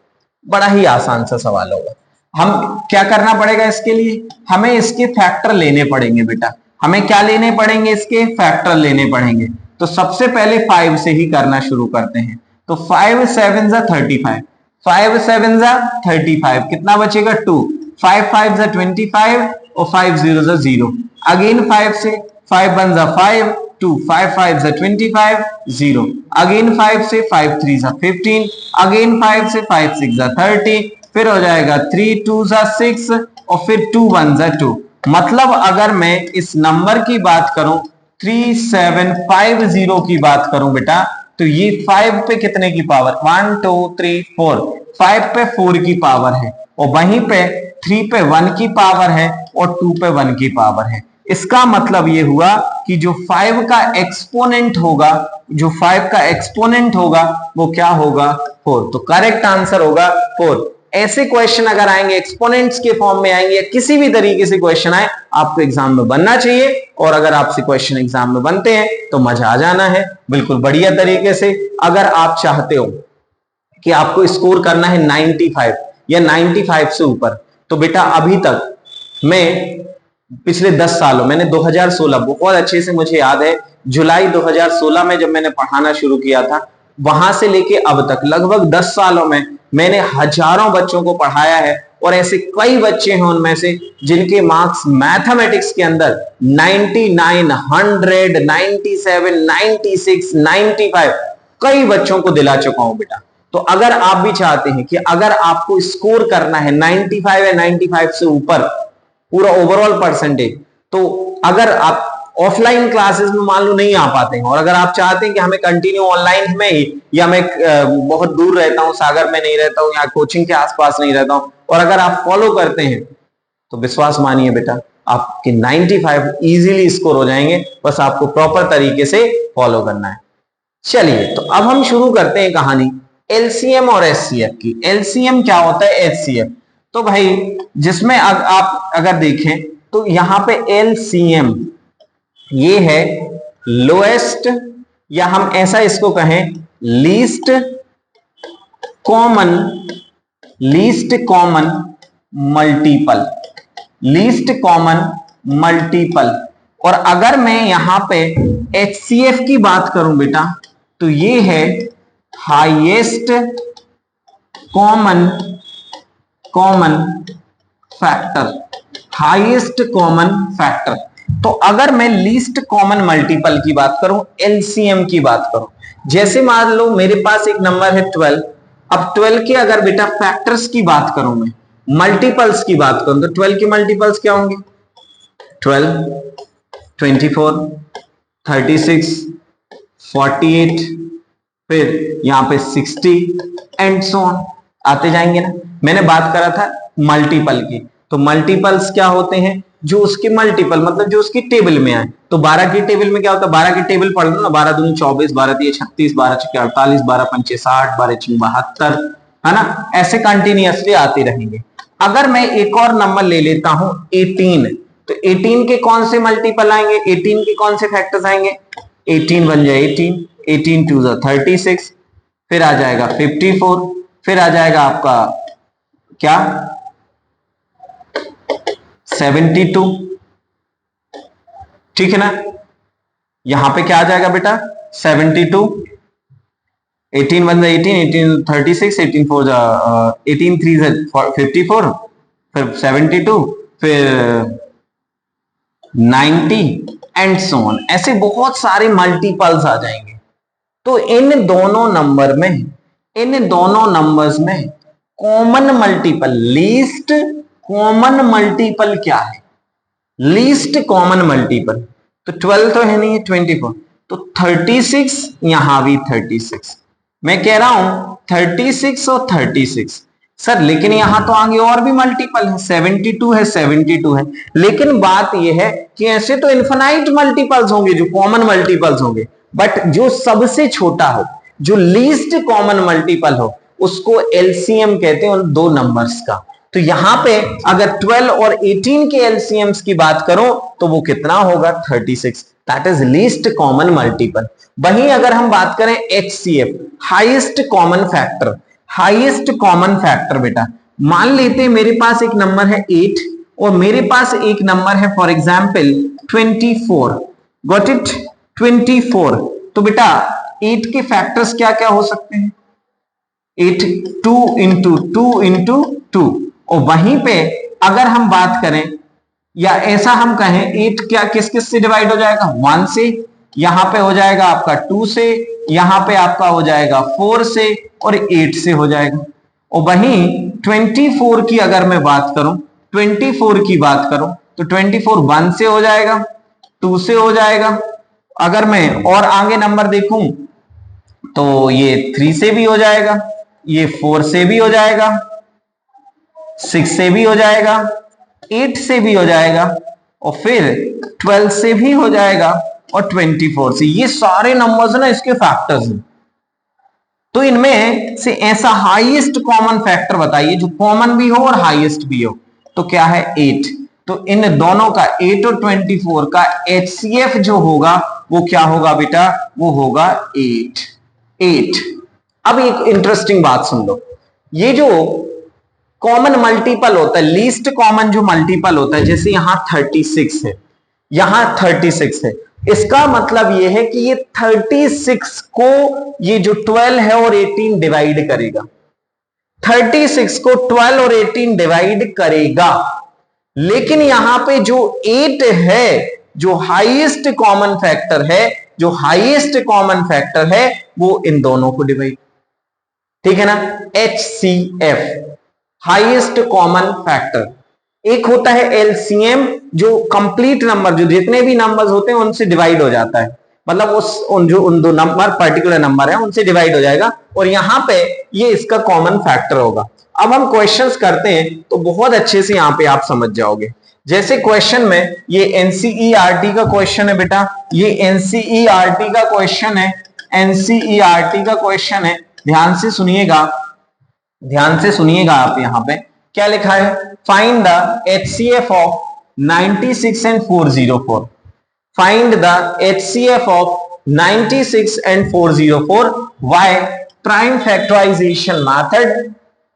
बड़ा ही आसान सा सवाल होगा। हम क्या करना पड़ेगा इसके लिए, हमें इसके फैक्टर लेने पड़ेंगे बेटा, हमें क्या लेने पड़ेंगे, इसके फैक्टर लेने पड़ेंगे। तो सबसे पहले 5 से ही करना शुरू करते हैं। तो 5 7 जा 35, 5 7 जा 35, कितना बचेगा 2, 5 5 जा 25 और 5 0 जा 0। अगेन 5 से 5 1 जा 5, 2 5 5 जा 25 0। अगेन 5 से 5 3 जा 15, अगेन 5 से 5 6 जा 30, फिर हो जाएगा 3 2 जा 6 और फिर 2 1 जा 2। मतलब अगर मैं इस नंबर की बात करूं 3750 की बात करूं बेटा, तो ये 5 पे कितने की पावर 1 2 3 4, 5 पे 4 की पावर है और वहीं पे 3 पे 1 की पावर है और 2 पे 1 की पावर है। इसका मतलब ये हुआ कि जो 5 का एक्सपोनेंट होगा, जो 5 का एक्सपोनेंट होगा वो क्या होगा 4। तो करेक्ट आंसर होगा 4। ऐसे क्वेश्चन अगर आएंगे एक्सपोनेंट्स के फॉर्म में आएंगे या किसी भी तरीके से क्वेश्चन आए, आपको एग्जाम में बनना चाहिए। और अगर आपसे क्वेश्चन एग्जाम में बनते हैं तो मजा आ जाना है बिल्कुल बढ़िया तरीके से। अगर आप चाहते हो कि आपको स्कोर करना है 95 या 95 से ऊपर, तो बेटा अभी तक मैं पिछले 10 सालों, मैंने 2016 बहुत अच्छे से मुझे याद है, जुलाई 2016 में जब मैंने पढ़ाना शुरू किया था, वहां से लेके अब तक लगभग 10 सालों में मैंने हजारों बच्चों को पढ़ाया है। और ऐसे कई बच्चे हैं उनमें से जिनके मार्क्स मैथमेटिक्स के अंदर 99, 100, 97, 96, 95 कई बच्चों को दिला चुका हूं बेटा। तो अगर आप भी चाहते हैं कि अगर आपको स्कोर करना है 95 या 95 से ऊपर पूरा ओवरऑल परसेंटेज, तो अगर आप ऑफलाइन क्लासेस में मान लो नहीं आ पाते हैं और अगर आप चाहते हैं कि हमें कंटिन्यू ऑनलाइन में ही, या मैं बहुत दूर रहता हूं, सागर में नहीं रहता हूं या कोचिंग के आसपास नहीं रहता हूं, और अगर आप फॉलो करते हैं तो विश्वास मानिए बेटा आपके 95 इजीली स्कोर हो जाएंगे। बस आपको प्रॉपर तरीके से फॉलो करना है। चलिए तो अब हम शुरू करते हैं कहानी एलसीएम और एचसीएफ की। एलसीएम क्या होता है, एचसीएफ तो भाई जिसमें आप अगर देखें तो यहां पे एलसीएम ये है लोएस्ट, या हम ऐसा इसको कहें least common multiple, least common multiple. और अगर मैं यहां पे एचसीएफ की बात करूं बेटा, तो ये है highest common factor, highest common factor. तो अगर मैं लीस्ट कॉमन मल्टीपल की बात करूं, एलसीएम की बात करूं, जैसे मान लो मेरे पास एक नंबर है 12, अब 12 के अगर बेटा फैक्टर्स की बात करूं, मैं मल्टीपल्स की बात करूं, तो 12 के मल्टीपल्स क्या होंगे 12, 24, 36, 48, फिर यहां पे 60 एंड सो ऑन आते जाएंगे ना। मैंने बात करा था मल्टीपल की, तो मल्टीपल्स क्या होते हैं, जो उसके मल्टीपल मतलब जो उसकी टेबल में आए। तो 12 की टेबल में क्या होता है, 12 की टेबल पढ़ लो ना, 12 दूनी 24, 12 तिये 36, 12 छक्के 48, 12 पंचे 60, 12 छक्के 72, है ना, ऐसे कंटिन्यूअसली आते रहेंगे। अगर मैं एक और नंबर ले लेता हूं 18, तो 18 के कौन से मल्टीपल आएंगे, 18 के कौन से फैक्टर्स आएंगे, 18 बन जाए 18, 18 2 36, फिर आ जाएगा 54, फिर आ जाएगा आपका क्या 72, ठीक है ना। यहां पे क्या आ जाएगा बेटा 72, 18 1 18, 18 36, 18 4 18 3 54, फिर 72, फिर 90 एंड सो ऑन, ऐसे बहुत सारे मल्टीपल्स आ जाएंगे। तो इन दोनों नंबर्स में common multiple, least common multiple क्या है, लीस्ट कॉमन मल्टीपल, तो 12 तो है नहीं, 24, तो 36, यहां भी 36, मैं कह रहा हूं 36 और 36 सर, लेकिन यहां तो आगे और भी मल्टीपल है, 72 है, लेकिन बात यह है कि ऐसे तो इन्फिनाइट मल्टीपल्स होंगे जो कॉमन मल्टीपल्स होंगे, बट जो सबसे छोटा हो, जो लीस्ट कॉमन मल्टीपल हो, उसको एलसीएम कहते हैं उन दो नंबर्स का। तो यहां पे अगर 12 और 18 के एलसीएम्स की बात करो तो वो कितना होगा 36, that is least common multiple. वहीं अगर हम बात करें HCF, highest common factor, highest common factor बेटा मान लेते हैं मेरे पास एक नंबर है 8 और मेरे पास एक नंबर है फॉर एग्जांपल 24, गॉट इट 24, तो बेटा 8 के फैक्टर्स क्या क्या हो सकते हैं? 8 2 इंटू 2 इंटू 2। और वहीं पे अगर हम बात करें या ऐसा हम कहें 8 क्या किस किस से डिवाइड हो जाएगा? 1 से, यहां पे हो जाएगा आपका 2 से, यहां पे आपका हो जाएगा 4 से और 8 से हो जाएगा। और वहीं 24 की अगर मैं बात करूं, 24 की बात करूं तो 24 1 से हो जाएगा, 2 से हो जाएगा। अगर मैं और आगे नंबर देखूं तो ये 3 से भी हो जाएगा, ये 4 से भी हो जाएगा, 6 से भी हो जाएगा, 8 से भी हो जाएगा और फिर 12 से भी हो जाएगा और 24 से। ये सारे नंबर्स ना इसके फैक्टर्स हैं। तो इनमें से ऐसा हाईएस्ट कॉमन फैक्टर बताइए जो कॉमन भी हो और हाईएस्ट भी हो। तो क्या है? 8। तो इन दोनों का 8 और 24 का HCF जो होगा वो क्या होगा बेटा? वो होगा 8। अब एक इंटरेस्टिंग बात सुन लो, ये जो कॉमन मल्टीपल होता है, लीस्ट कॉमन जो मल्टीपल होता है, जैसे यहां 36 है, यहां 36 है, इसका मतलब यह है कि ये 36 को ये जो 12 है और 18 डिवाइड करेगा। 36 को 12 और 18 डिवाइड करेगा, लेकिन यहां पे जो 8 है, जो हाईएस्ट कॉमन फैक्टर है, जो हाईएस्ट कॉमन फैक्टर है वो इन दोनों को डिवाइड, ठीक है ना? HCF, highest common factor. एक होता है LCM जो कंप्लीट नंबर, जो जितने भी नंबर्स होते हैं उनसे डिवाइड हो जाता है, मतलब उन दो नंबर पर्टिकुलर नंबर है उनसे डिवाइड हो जाएगा, और यहां पे ये इसका कॉमन फैक्टर होगा। अब हम क्वेश्चंस करते हैं तो बहुत अच्छे से यहां पे आप समझ जाओगे। जैसे क्वेश्चन में ये NCERT का क्वेश्चन है बेटा, ये NCERT का क्वेश्चन है, NCERT का क्वेश्चन है, ध्यान से सुनिएगा, ध्यान से सुनिएगा आप। यहां पे क्या लिखा है? Find the HCF of 96 and 404। Find the HCF of 96 and 404 by prime factorisation method,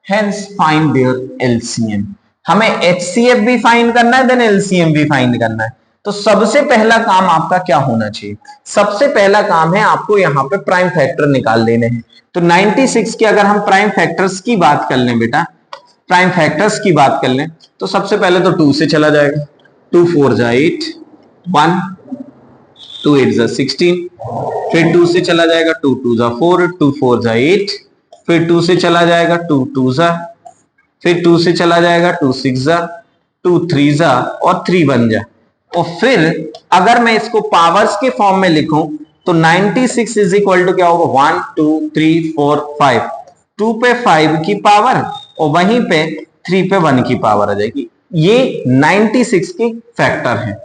hence find their LCM। हमें HCF भी फाइंड करना है, देन LCM भी फाइंड करना है। तो सबसे पहला काम आपका क्या होना चाहिए? सबसे पहला काम है आपको यहां पे प्राइम फैक्टर निकाल लेने हैं। तो 96 के अगर हम प्राइम फैक्टर्स की बात कर लें बेटा, प्राइम फैक्टर्स की बात कर लें तो सबसे पहले तो 2 से चला जाएगा, 2 4 जा 8, 1 2 8 जा 16, फिर 2 से चला जाएगा, 2 2 जा 4, 2 4 जा 8, फिर 2 से चला जाएगा, 2 2 जा, फिर 2 से चला जाएगा, 2 6 जा, 2 3 जा और 3 1 जा। और फिर अगर मैं इसको पावर्स के फॉर्म में लिखूं तो 96 इज इक्वल टू क्या होगा? 1 2 3 4 5, 2 पे 5 की पावर और वहीं पे 3 पे 1 की पावर आ जाएगी। ये 96 के फैक्टर हैं।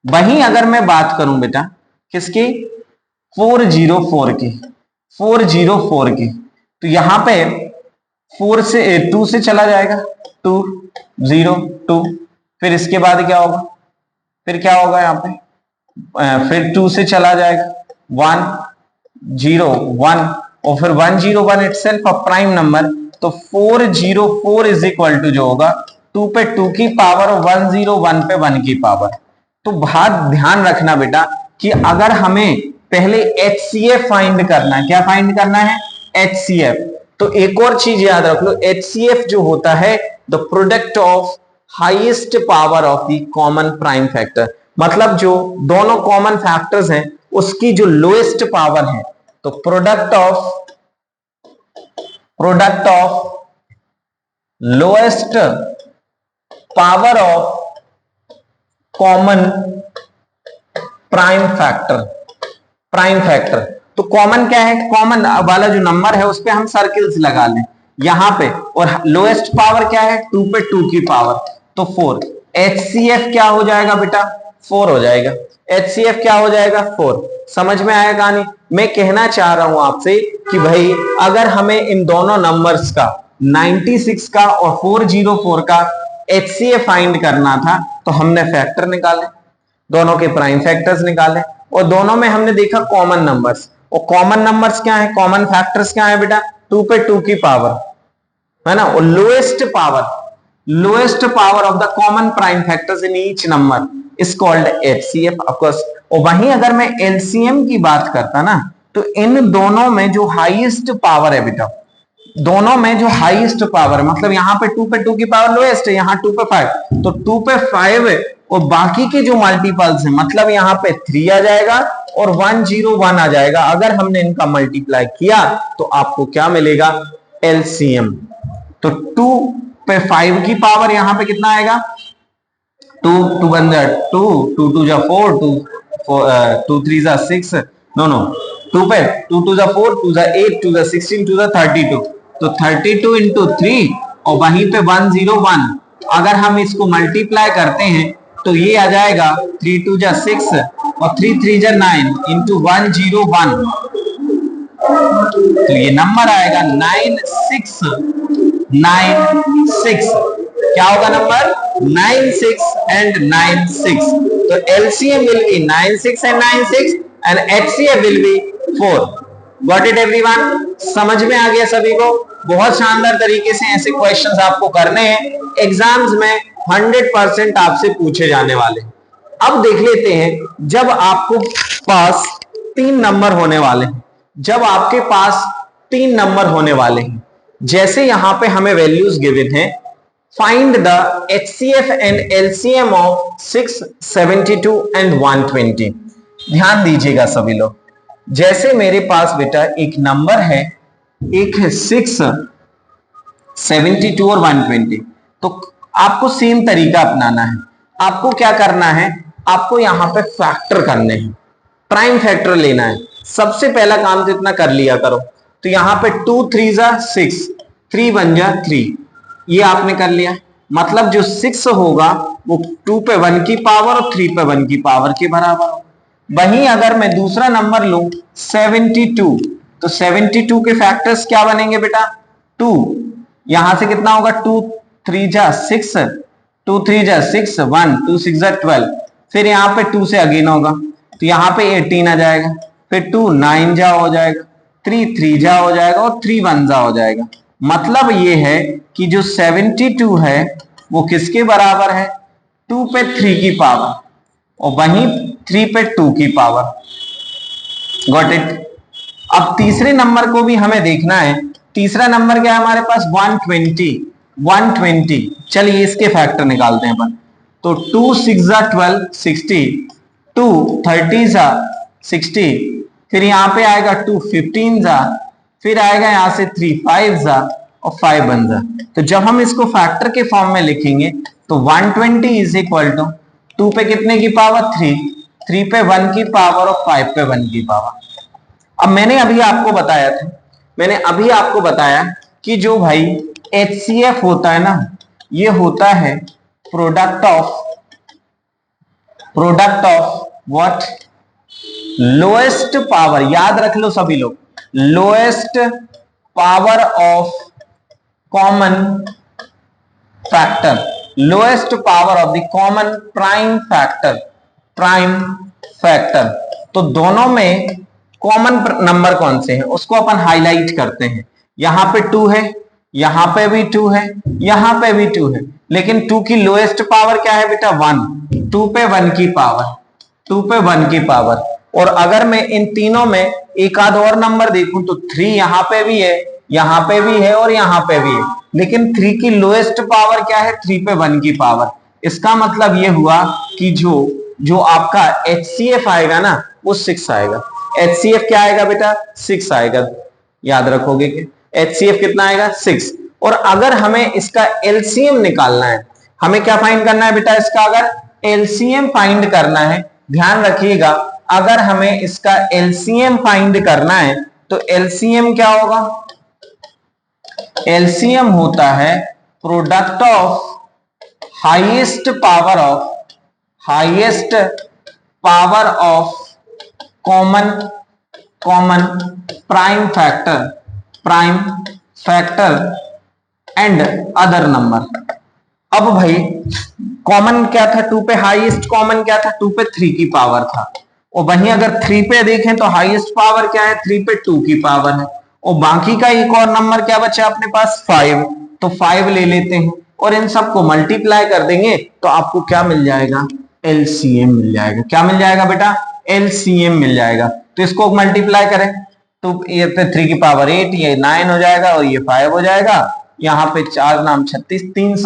वहीं अगर मैं बात करूं बेटा किसकी? 404 की, 404 की, तो यहां पे 4 से 2 से चला जाएगा, 2 0 2, फिर इसके बाद क्या होगा? फिर क्या होगा यहाँ पे? फिर 2 से चला जाएगा, 1 0 1 और फिर 1 0 1 इटसेल्फ अ प्राइम नंबर। तो 404 इज इक्वल टू जो होगा 2 पे 2 की पावर और 1 0 1 पे 1 की पावर। तो बहुत ध्यान रखना बेटा कि अगर हमें पहले HCF फाइंड करना है, क्या फाइंड करना है? HCF। तो एक और चीज याद रख लो, HCF जो होता है the product of highest power of the common prime factor, मतलब जो दोनों कॉमन फैक्टर्स हैं उसकी जो लोएस्ट पावर है। तो product of lowest power of common prime factor. तो कॉमन क्या है? कॉमन वाला जो नंबर है उस पे हम सर्किल्स लगा लें यहां पे, और लोएस्ट पावर क्या है? 2 पे 2 की पावर, तो 4। HCF क्या हो जाएगा बेटा? 4 हो जाएगा। HCF क्या हो जाएगा? 4। समझ में आया कहानी? मैं कहना चाह रहा हूं आपसे कि भाई अगर हमें इन दोनों नंबर्स का 96 का और 404 का HCF फाइंड करना था तो हमने फैक्टर निकाले, दोनों के प्राइम फैक्टर्स निकाले, और दोनों में हमने देखा कॉमन नंबर्स। और कॉमन नंबर्स क्या है? कॉमन फैक्टर्स क्या है बेटा? 2 पे 2 की पावर है ना, और lowest power of the common prime factors in each number is called HCF of course. और वहीं अगर मैं एलसीएम की बात करता ना, तो इन दोनों में जो हाईएस्ट पावर है बेटा, दोनों में जो हाईएस्ट पावर है, मतलब यहाँ पे 2 पे 2 की पावर लोएस्ट है, यहाँ 2 पे 5, तो 2 पे 5 है और बाकी के जो मल्टीपल्स है, मतलब यहाँ पे 3 आ जाएगा और 101 आ जाएगा। अगर हमने इनका मल्टीप्लाई किया तो आपको क्या मिलेगा, एलसीएम। तो 2 पे 5 की पावर यहाँ पे कितना आएगा, 2 2 1 2 2 2 4 2 3 6, नो 2 पे 2 2 4 2 8 2 16 2 32, तो 32 इंटू 3 और वहीं पे 101। अगर हम इसको मल्टीप्लाई करते हैं तो ये आ जाएगा 3 2 6 और 3 3 9 इंटू 101, तो ये नंबर आएगा 9696। क्या होगा नंबर, 96 एंड 96। तो LCM will be 96 and 96 and HCF will be 4। Got it everyone, समझ में आ गया सभी को? बहुत शानदार तरीके से ऐसे क्वेश्चंस आपको करने हैं, एग्जाम्स में 100% आपसे पूछे जाने वाले। अब देख लेते हैं, जब आपको पास 3 नंबर होने वाले हैं, जब आपके पास 3 नंबर होने वाले हैं, जैसे यहां पे हमें वैल्यूज गिवन है, find the HCF and LCM of 6, 72 and 120। ध्यान दीजिएगा सभी लोग, जैसे मेरे पास बेटा एक नंबर है, एक है 6, 72 और 120, तो आपको सेम तरीका अपनाना है। आपको क्या करना है, आपको यहां पे फैक्टर करने हैं, प्राइम फैक्टर लेना है। सबसे पहला काम तो इतना कर लिया करो, तो यहां पे 2 3 जा 6, 3 1 जा 3, ये आपने कर लिया। मतलब जो 6 होगा वो 2 पे 1 की पावर और 3 पे 1 की पावर के बराबर हो। वहीं अगर मैं दूसरा नंबर लूं 72, तो 72 के फैक्टर्स क्या बनेंगे बेटा, 2, यहां से कितना होगा, 2 3 जा 6, 2 3 जा 6, 1 2 6 जा 12, फिर यहाँ पे 2 से अगेन होगा, तो यहाँ पे 18 आ जाएगा, फिर 2 9 जा हो जाएगा, 3 3 जा हो जाएगा और 3 1 जा हो जाएगा। मतलब ये है कि जो 72 है वो किसके बराबर है, 2 पे 3 की पावर और वहीं 3 पे 2 की पावर। Got it. अब तीसरे नंबर को भी हमें देखना है। तीसरा नंबर क्या है हमारे पास, 120। चलिए इसके फैक्टर निकालते हैं अपन। तो 2 6 जा 12 60, 2 30 जा 60, फिर यहाँ पे आएगा 2 15 जा, फिर आएगा यहां से 3 5 जा और 5 1 जा। तो जब हम इसको फैक्टर के फॉर्म में लिखेंगे तो 120 इज इक्वल टू 2 पे कितने की पावर 3, 3 पे 1 की पावर और 5 पे 1 की पावर। अब मैंने अभी आपको बताया कि जो भाई एचसीएफ होता है ना, ये होता है product of what, lowest power. याद रख लो सभी लोग, lowest power of common factor, lowest power of the common prime factor. तो दोनों में कॉमन नंबर कौन से हैं उसको अपन हाईलाइट करते हैं। यहां पे 2 है, यहां पे भी 2 है, यहां पे भी 2 है, लेकिन 2 की लोएस्ट पावर क्या है बेटा, 1, 2 पे 1 की पावर, 2 पे 1 की पावर। और अगर मैं इन तीनों में एक आध और नंबर देखूं तो 3 यहां पे भी है, यहां पे भी है और यहां पे भी है, लेकिन 3 की लोएस्ट पावर क्या है, 3 पे 1 की पावर। इसका मतलब ये हुआ कि जो आपका एचसीएफ आएगा ना वो 6 आएगा। एचसीएफ क्या आएगा बेटा, 6 आएगा। याद रखोगे कि एचसीएफ कितना आएगा, 6। और अगर हमें इसका एलसीएम निकालना है, हमें क्या फाइंड करना है बेटा, इसका अगर एलसीएम फाइंड करना है, ध्यान रखिएगा, अगर हमें इसका एलसीएम फाइंड करना है तो एलसीएम क्या होगा, एलसीएम होता है product of highest power of common prime factor and other number. अब भाई कॉमन क्या था, 2 पे हाईएस्ट कॉमन क्या था, 2 पे 3 की पावर था। और वहीं अगर 3 पे देखें तो हाईएस्ट पावर क्या है, 3 पे 2 की पावर है। और बाकी का एक और नंबर क्या बचा अपने पास, 5, तो 5 ले लेते हैं और इन सबको मल्टीप्लाई कर देंगे तो आपको क्या मिल जाएगा, एलसीएम मिल जाएगा। क्या मिल जाएगा बेटा? एलसीएम मिल जाएगा। तो इसको मल्टीप्लाई करें तो ये 3 की पावर 8, ये 9 हो जाएगा और ये 5 हो जाएगा। यहाँ पे 4 नाम 36,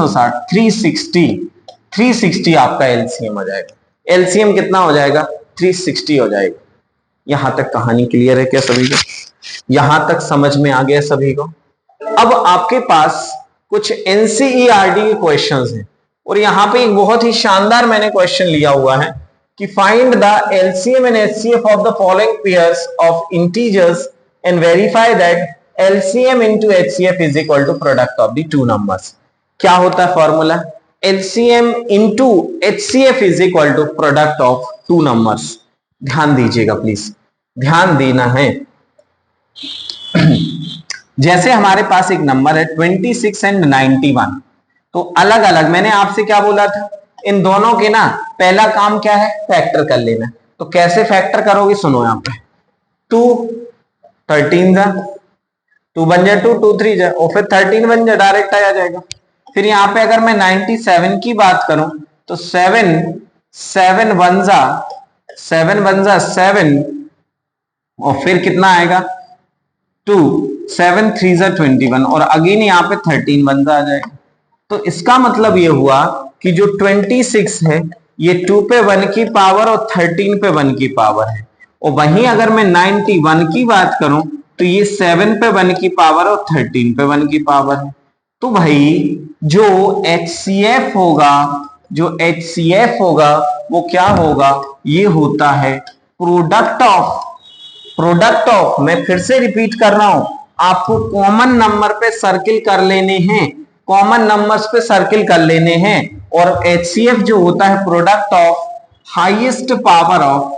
360, 360 आपका एलसीएम हो जाएगा। एलसीएम कितना हो जाएगा? 360 हो जाएगा। यहां तक कहानी क्लियर है क्या सभी को? यहां तक समझ में आ गया सभी को? अब आपके पास कुछ एनसीईआरटी के क्वेश्चंस हैं और यहां पे एक बहुत ही शानदार मैंने क्वेश्चन लिया हुआ है कि find the LCM and HCF of the following pairs of integers and verify that LCM into HCF is equal to product of the two numbers. क्या होता है formula? LCM into HCF is equal to product of two numbers. ध्यान दीजिएगा please, ध्यान देना है। जैसे हमारे पास एक नंबर है 26 एंड 91, तो अलग अलग मैंने आपसे क्या बोला था? इन दोनों के ना पहला काम क्या है? फैक्टर कर लेना। तो कैसे फैक्टर करोगे? सुनो यहां पे 2 13 जा 2 बन जाए 2 2 3 जा और फिर 13 बन जाए, डायरेक्ट आ जाएगा। फिर यहां पे अगर मैं 97 की बात करूं तो 7 बन जा 7 और फिर कितना आएगा? 2 7 3 जा 21 और अगेन यहाँ पे 13 बन जा आ जाएगा। तो इसका मतलब ये हुआ कि जो 26 है ये 2 पे 1 की पावर और 13 पे 1 की पावर है। और वहीं अगर मैं 91 की बात करूं तो ये 7 पे 1 की पावर और 13 पे 1 की पावर है। तो भाई जो HCF होगा वो क्या होगा? ये होता है प्रोडक्ट ऑफ, मैं फिर से रिपीट कर रहा हूं, आपको कॉमन नंबर पे सर्किल कर लेने हैं, कॉमन नंबर्स पे सर्किल कर लेने हैं। और HCF जो होता है product of highest power of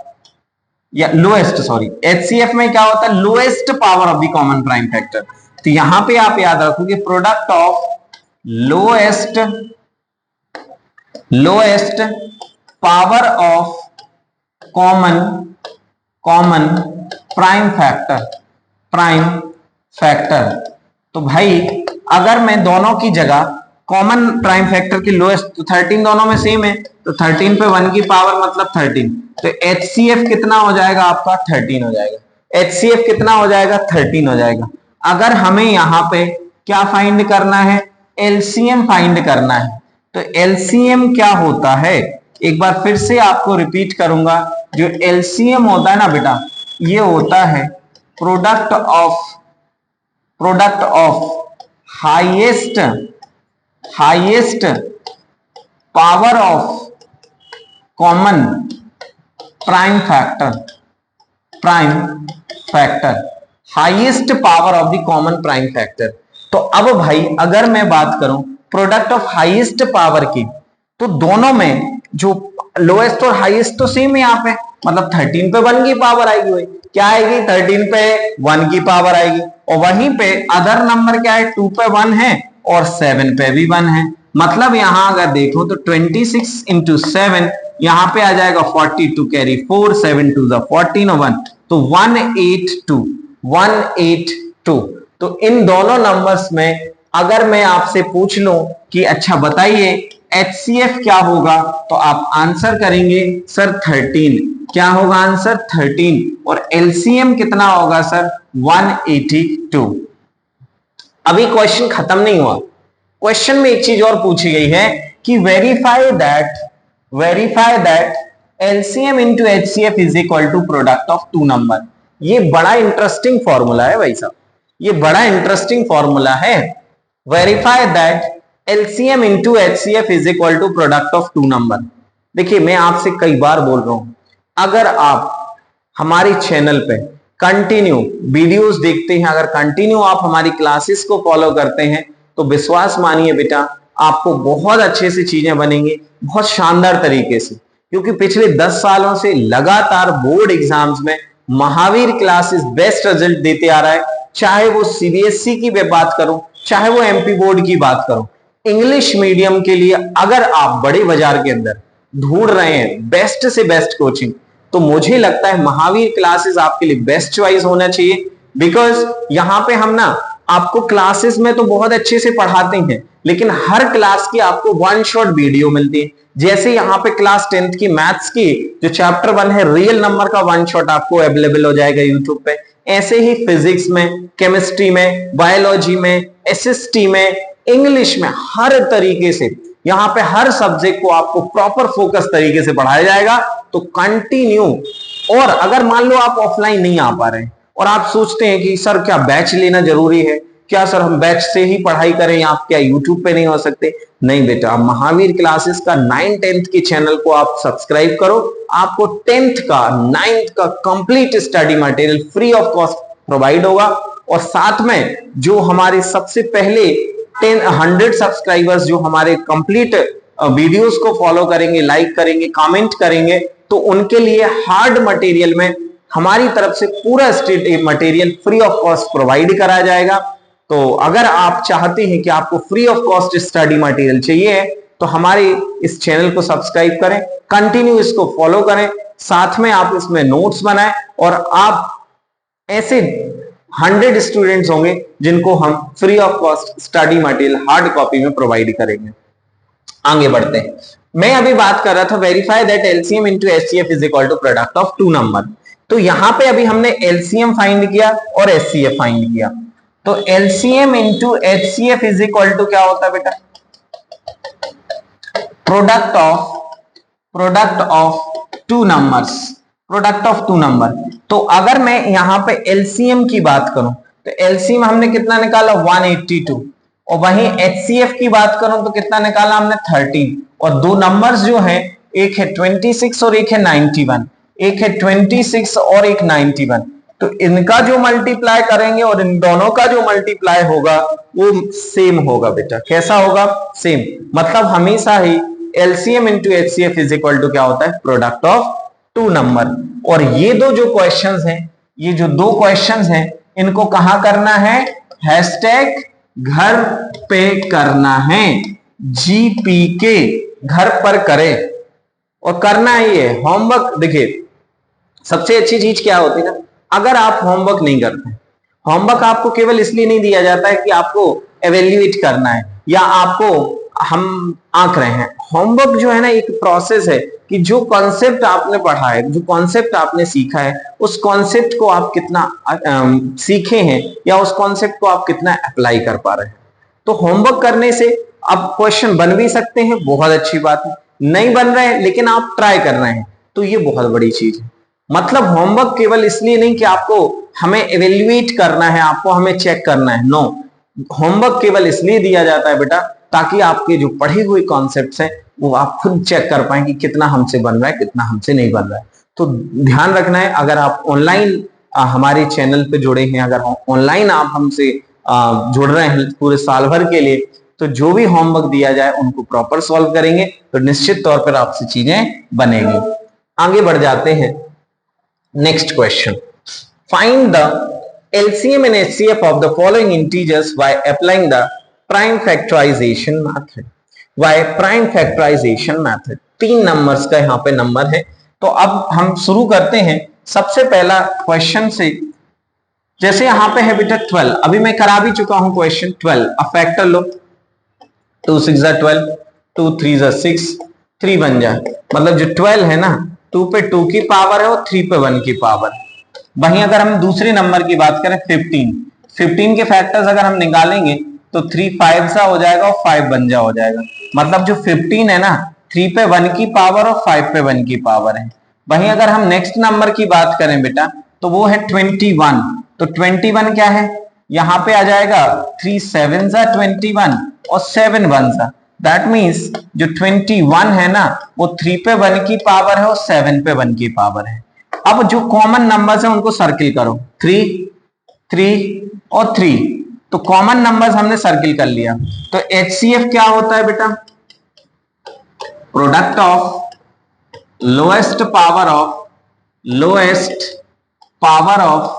या लोएस्ट, सॉरी HCF में क्या होता है? Lowest power of the common prime factor. तो यहां पे आप याद रखोगे product of lowest power of common prime factor. तो भाई अगर मैं दोनों की जगह कॉमन प्राइम फैक्टर की लोएस्ट, तो 13 दोनों में सेम है तो 13 पे 1 की पावर मतलब 13, तो HCF कितना हो जाएगा आपका? 13 हो जाएगा। HCF कितना हो जाएगा? 13 हो जाएगा। अगर हमें यहां पे क्या फाइंड करना है? LCM फाइंड करना है। तो LCM क्या होता है? एक बार फिर से आपको रिपीट करूंगा, जो LCM होता है ना बेटा, ये होता है product of highest power of common prime factor, highest power of the common prime factor. तो अब भाई अगर मैं बात करूं प्रोडक्ट ऑफ हाईएस्ट पावर की, तो दोनों में जो लोएस्ट और हाईएस्ट तो सेम है यहाँ पे, मतलब 13 पे 1 की पावर आएगी। वही क्या आएगी? 13 पे 1 की पावर आएगी। और वहीं पे अदर नंबर क्या है? 2 पे 1 है और 7 पे भी 1 है। मतलब यहां अगर देखो तो 26 इंटू 7 यहां पे आ जाएगा 42 कैरी 4, 7 2 14 और 1, तो 182। तो इन दोनों नंबर्स में अगर मैं आपसे पूछ लूं कि अच्छा बताइए HCF क्या होगा, तो आप आंसर करेंगे सर 13। क्या होगा आंसर? 13। और LCM कितना होगा सर? 182। अभी क्वेश्चन खत्म नहीं हुआ। क्वेश्चन में एक चीज और पूछी गई है कि verify that LCM into HCF is equal to product of two number. ये बड़ा इंटरेस्टिंग फॉर्मूला है भाई साहब, ये बड़ा इंटरेस्टिंग फॉर्मूला है। Verify that LCM into HCF is equal to product of two number. देखिए मैं आपसे कई बार बोल रहा हूं, अगर आप हमारे चैनल पे कंटिन्यू वीडियोस देखते हैं, अगर कंटिन्यू आप हमारी क्लासेस को फॉलो करते हैं, तो विश्वास मानिए बेटा आपको बहुत अच्छे से चीजें बनेंगी, बहुत शानदार तरीके से। क्योंकि पिछले 10 सालों से लगातार बोर्ड एग्जाम्स में महावीर क्लासेस बेस्ट रिजल्ट देते आ रहा है। चाहे वो CBSE की बात करूं, चाहे वो MP बोर्ड की बात करूं, इंग्लिश मीडियम के लिए अगर आप बड़े बाजार के अंदर ढूंढ रहे हैं बेस्ट से बेस्ट कोचिंग, तो मुझे लगता है महावीर क्लासेस आपके लिए बेस्ट चॉइस होना चाहिए। बिकॉज यहां पे हम ना आपको क्लासेस में तो बहुत अच्छे से पढ़ाते हैं, लेकिन हर क्लास की आपको वन शॉट वीडियो मिलती है। जैसे यहाँ पे क्लास 10th की मैथ्स की जो चैप्टर 1 है, रियल नंबर का वन शॉट आपको अवेलेबल हो जाएगा यूट्यूब पे। ऐसे ही फिजिक्स में, केमिस्ट्री में, बायोलॉजी में, एसएसटी में, इंग्लिश में, हर तरीके से यहाँ पे हर सब्जेक्ट को आपको प्रॉपर फोकस तरीके से पढ़ाया जाएगा। तो कंटिन्यू। और अगर मान लो आप ऑफलाइन नहीं आ पा रहे हैं और आप सोचते हैं कि सर क्या बैच लेना जरूरी है, क्या सर हम बैच से ही पढ़ाई करें, या आप क्या यूट्यूब पे नहीं हो सकते? नहीं बेटा, आप महावीर क्लासेस का 9th-10th के चैनल को आप सब्सक्राइब करो। आपको 10th का 9th का complete study material free of cost provide होगा। और साथ में जो हमारे सबसे पहले 100 सब्सक्राइबर्स जो हमारे कंप्लीट वीडियोस को फॉलो करेंगे, लाइक करेंगे, कमेंट करेंगे, तो उनके लिए हार्ड मटेरियल में हमारी तरफ से पूरा study material free of cost provide कराया जाएगा। तो अगर आप चाहते हैं कि आपको free of cost study material चाहिए तो हमारे इस चैनल को सब्सक्राइब करें, कंटिन्यू इसको फॉलो करें, साथ में आप इसमें नोट्स बनाएं और आप ऐसे 100 स्टूडेंट्स होंगे जिनको हम free of cost study material hard copy में प्रोवाइड करेंगे। आगे बढ़ते हैं। मैं अभी बात कर रहा था verify that LCM into HCF is equal to product of two number. तो यहां पे अभी हमने एलसीएम फाइंड किया और एचसीएफ फाइंड किया। तो LCM into HCF is equal to क्या होता है बेटा? Product of two numbers, product of two number. तो अगर मैं यहां पे एलसीएम की बात करूं तो एलसीएम हमने कितना निकाला? 182। और वहीं एचसीएफ की बात करूं तो कितना निकाला हमने? 13। और दो नंबर्स जो हैं, एक है 26 और एक है 91, एक है 26 और एक 91। तो इनका जो मल्टीप्लाई करेंगे और इन दोनों का जो मल्टीप्लाई होगा वो सेम होगा बेटा। कैसा होगा? सेम। मतलब हमेशा ही LCM into HCF is equal to क्या होता है? Product of two number. और ये दो जो क्वेश्चंस हैं, ये जो दो क्वेश्चंस हैं, इनको कहां करना है? हैशटैग घर पे करना है। जीपीके घर पर करें और करना ही है। होमवर्क देखिए, सबसे अच्छी चीज क्या होती है ना, अगर आप होमवर्क नहीं करते, होमवर्क आपको केवल इसलिए नहीं दिया जाता है कि आपको एवेल्युएट करना है या आपको हम आंक रहे हैं। होमवर्क जो है ना, एक प्रोसेस है कि जो कॉन्सेप्ट आपने पढ़ा है, जो कॉन्सेप्ट आपने सीखा है, उस कॉन्सेप्ट को आप कितना सीखे हैं या उस कॉन्सेप्ट को आप कितना अप्लाई कर पा रहे हैं। तो होमवर्क करने से आप क्वेश्चन बन भी सकते हैं, बहुत अच्छी बात है। नहीं बन रहे हैं लेकिन आप ट्राई कर रहे हैं, तो ये बहुत बड़ी चीज है। मतलब होमवर्क केवल इसलिए नहीं कि आपको हमें एवेल्युएट करना है, आपको हमें चेक करना है। नो, होमवर्क केवल इसलिए दिया जाता है बेटा ताकि आपके जो पढ़े हुए कॉन्सेप्ट्स हैं वो आप खुद चेक कर पाए कि कितना हमसे बन रहा है, कितना हमसे नहीं बन रहा है। तो ध्यान रखना है, अगर आप ऑनलाइन हमारे चैनल पे जुड़े हैं, अगर ऑनलाइन आप हमसे जुड़ रहे हैं पूरे साल भर के लिए, तो जो भी होमवर्क दिया जाए उनको प्रॉपर सॉल्व करेंगे तो निश्चित तौर पर आपसे चीजें बनेगी। आगे बढ़ जाते हैं। Next question, find the LCM and HCF of the following integers by applying the prime factorization method. By prime factorization method, 3 numbers का यहाँ पे नंबर है। तो अब हम शुरू करते हैं सबसे पहला क्वेश्चन से। जैसे यहाँ पे है बेटा 12, अभी मैं करा भी चुका हूं क्वेश्चन 12। अब फैक्टर लो, 2 6 12, 2 3 6, 3 बन जाए। मतलब जो 12 है ना, 2 पे 2 की पावर है और 3 पे 1 की पावर। वहीं अगर हम दूसरे नंबर की बात करें 15 के फैक्टर्स अगर हम निकालेंगे तो 3 5 सा हो जाएगा और 5 बन जा हो जाएगा। मतलब जो 15 है ना, 3 पे 1 की पावर और 5 पे 1 की पावर है। वहीं अगर हम नेक्स्ट नंबर की बात करें बेटा तो वो है 21। तो 21 क्या है? यहां पे आ जाएगा 3 7 सा 21 और 7 1 सा। दैट मीन्स जो 21 है ना, वो 3 पे 1 की पावर है और 7 पे 1 की पावर है। अब जो कॉमन नंबर्स हैं उनको सर्किल करो, 3 3 और 3। तो कॉमन नंबर्स हमने सर्किल कर लिया। तो HCF क्या होता है बेटा? Product of lowest power of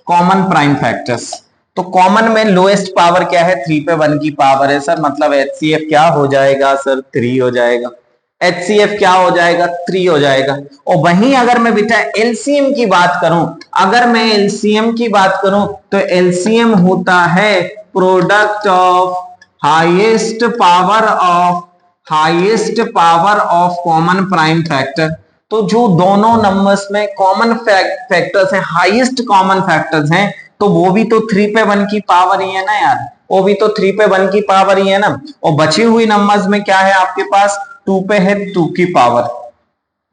common prime factors. तो कॉमन में लोएस्ट पावर क्या है? 3 पे 1 की पावर है सर। मतलब HCF क्या हो जाएगा सर? 3 हो जाएगा। HCF क्या हो जाएगा 3 हो जाएगा। और वहीं अगर मैं बेटा LCM की बात करूं, अगर मैं LCM की बात करूं तो LCM होता है product of highest power of common prime factor. तो जो दोनों नंबर्स में कॉमन फैक्टर्स हैं, हाईएस्ट कॉमन फैक्टर्स हैं, तो वो भी तो 3 पे 1 की पावर ही है ना यार, वो भी तो 3 पे 1 की पावर ही है ना। और बची हुई नंबर्स में क्या है आपके पास, 2 पे है 2 की पावर,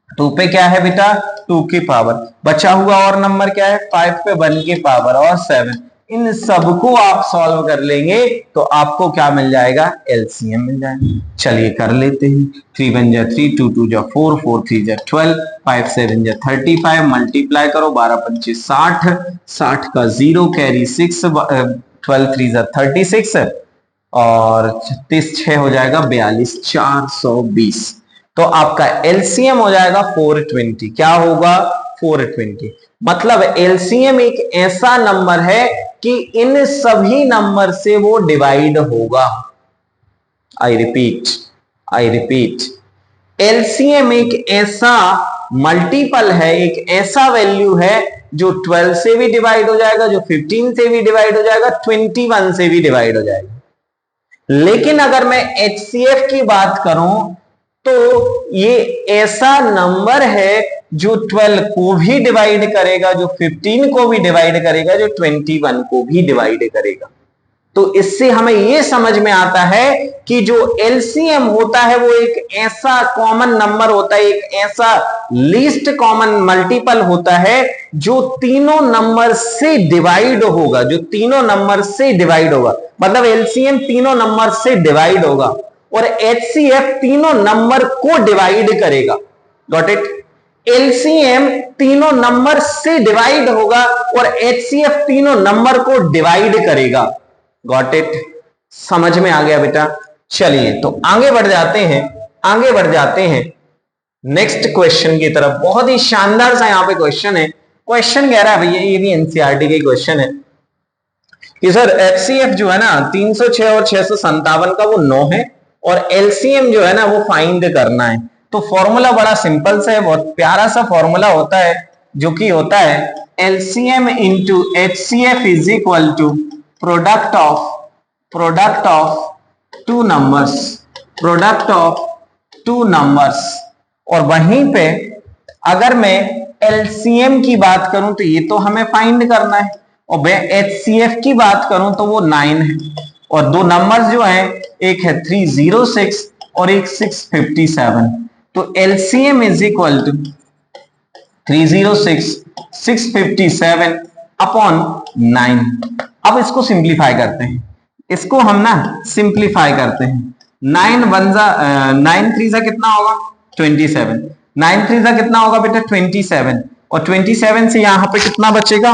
2 पे क्या है बेटा 2 की पावर। बचा हुआ और नंबर क्या है 5 पे 1 की पावर और 7। इन सबको आप सॉल्व कर लेंगे तो आपको क्या मिल जाएगा, एलसीएम मिल जाएगा। चलिए कर लेते हैं। 3 1 जा 3, 2 2 जा 4, 4 3 जा 12, 5 7 जा 35, मल्टीप्लाई करो 12 5 60, 60 का 0 कैरी 6, 12 3 जा 36 और 36 6 हो जाएगा 42, 420। तो आपका एलसीएम हो जाएगा 420। क्या होगा 420। मतलब एलसीएम एक ऐसा नंबर है कि इन सभी नंबर से वो डिवाइड होगा। आई रिपीट, एलसीएम एक ऐसा मल्टीपल है, एक ऐसा वैल्यू है जो 12 से भी डिवाइड हो जाएगा, जो 15 से भी डिवाइड हो जाएगा, 21 से भी डिवाइड हो जाएगा। लेकिन अगर मैं एचसीएफ की बात करूं तो ये ऐसा नंबर है जो 12 को भी डिवाइड करेगा, जो 15 को भी डिवाइड करेगा, जो 21 को भी डिवाइड करेगा। तो इससे हमें यह समझ में आता है कि जो एलसीएम होता है वो एक ऐसा कॉमन नंबर होता है, एक ऐसा लीस्ट कॉमन मल्टीपल होता है जो तीनों नंबर से डिवाइड होगा, जो तीनों नंबर से डिवाइड होगा। मतलब एलसीएम तीनों नंबर से डिवाइड होगा और एचसीएफ तीनों नंबर को डिवाइड करेगा। Got it. एलसीएम तीनों नंबर से डिवाइड होगा और एचसीएफ तीनों नंबर को डिवाइड करेगा। Got it. समझ में आ गया बेटा। चलिए तो आगे बढ़ जाते हैं नेक्स्ट क्वेश्चन की तरफ। बहुत ही शानदार सा यहां पे क्वेश्चन है। क्वेश्चन कह रहा है भैया, ये भी एनसीईआरटी का क्वेश्चन है कि सर एचसीएफ जो है ना 306 और 657 का वो 9 है और एलसीएम जो है ना वो फाइंड करना है। तो फॉर्मूला बड़ा सिंपल सा है, बहुत प्यारा सा फॉर्मूला होता है जो कि होता है LCM into HCF is equal to product of two numbers. और वहीं पे अगर मैं एलसीएम की बात करूं तो ये तो हमें फाइंड करना है और मैं एचसीएफ की बात करूं तो वो 9 है और दो नंबर्स जो हैं एक है 306 और एक 657। तो LCM is equal to 306 657 upon 9। अब इसको सिंप्लीफाई करते हैं, इसको हम ना सिंप्लीफाई करते हैं। 9 3 जा कितना होगा 27, 9 3 जा कितना होगा बेटा 27 और 27 से यहां पे कितना बचेगा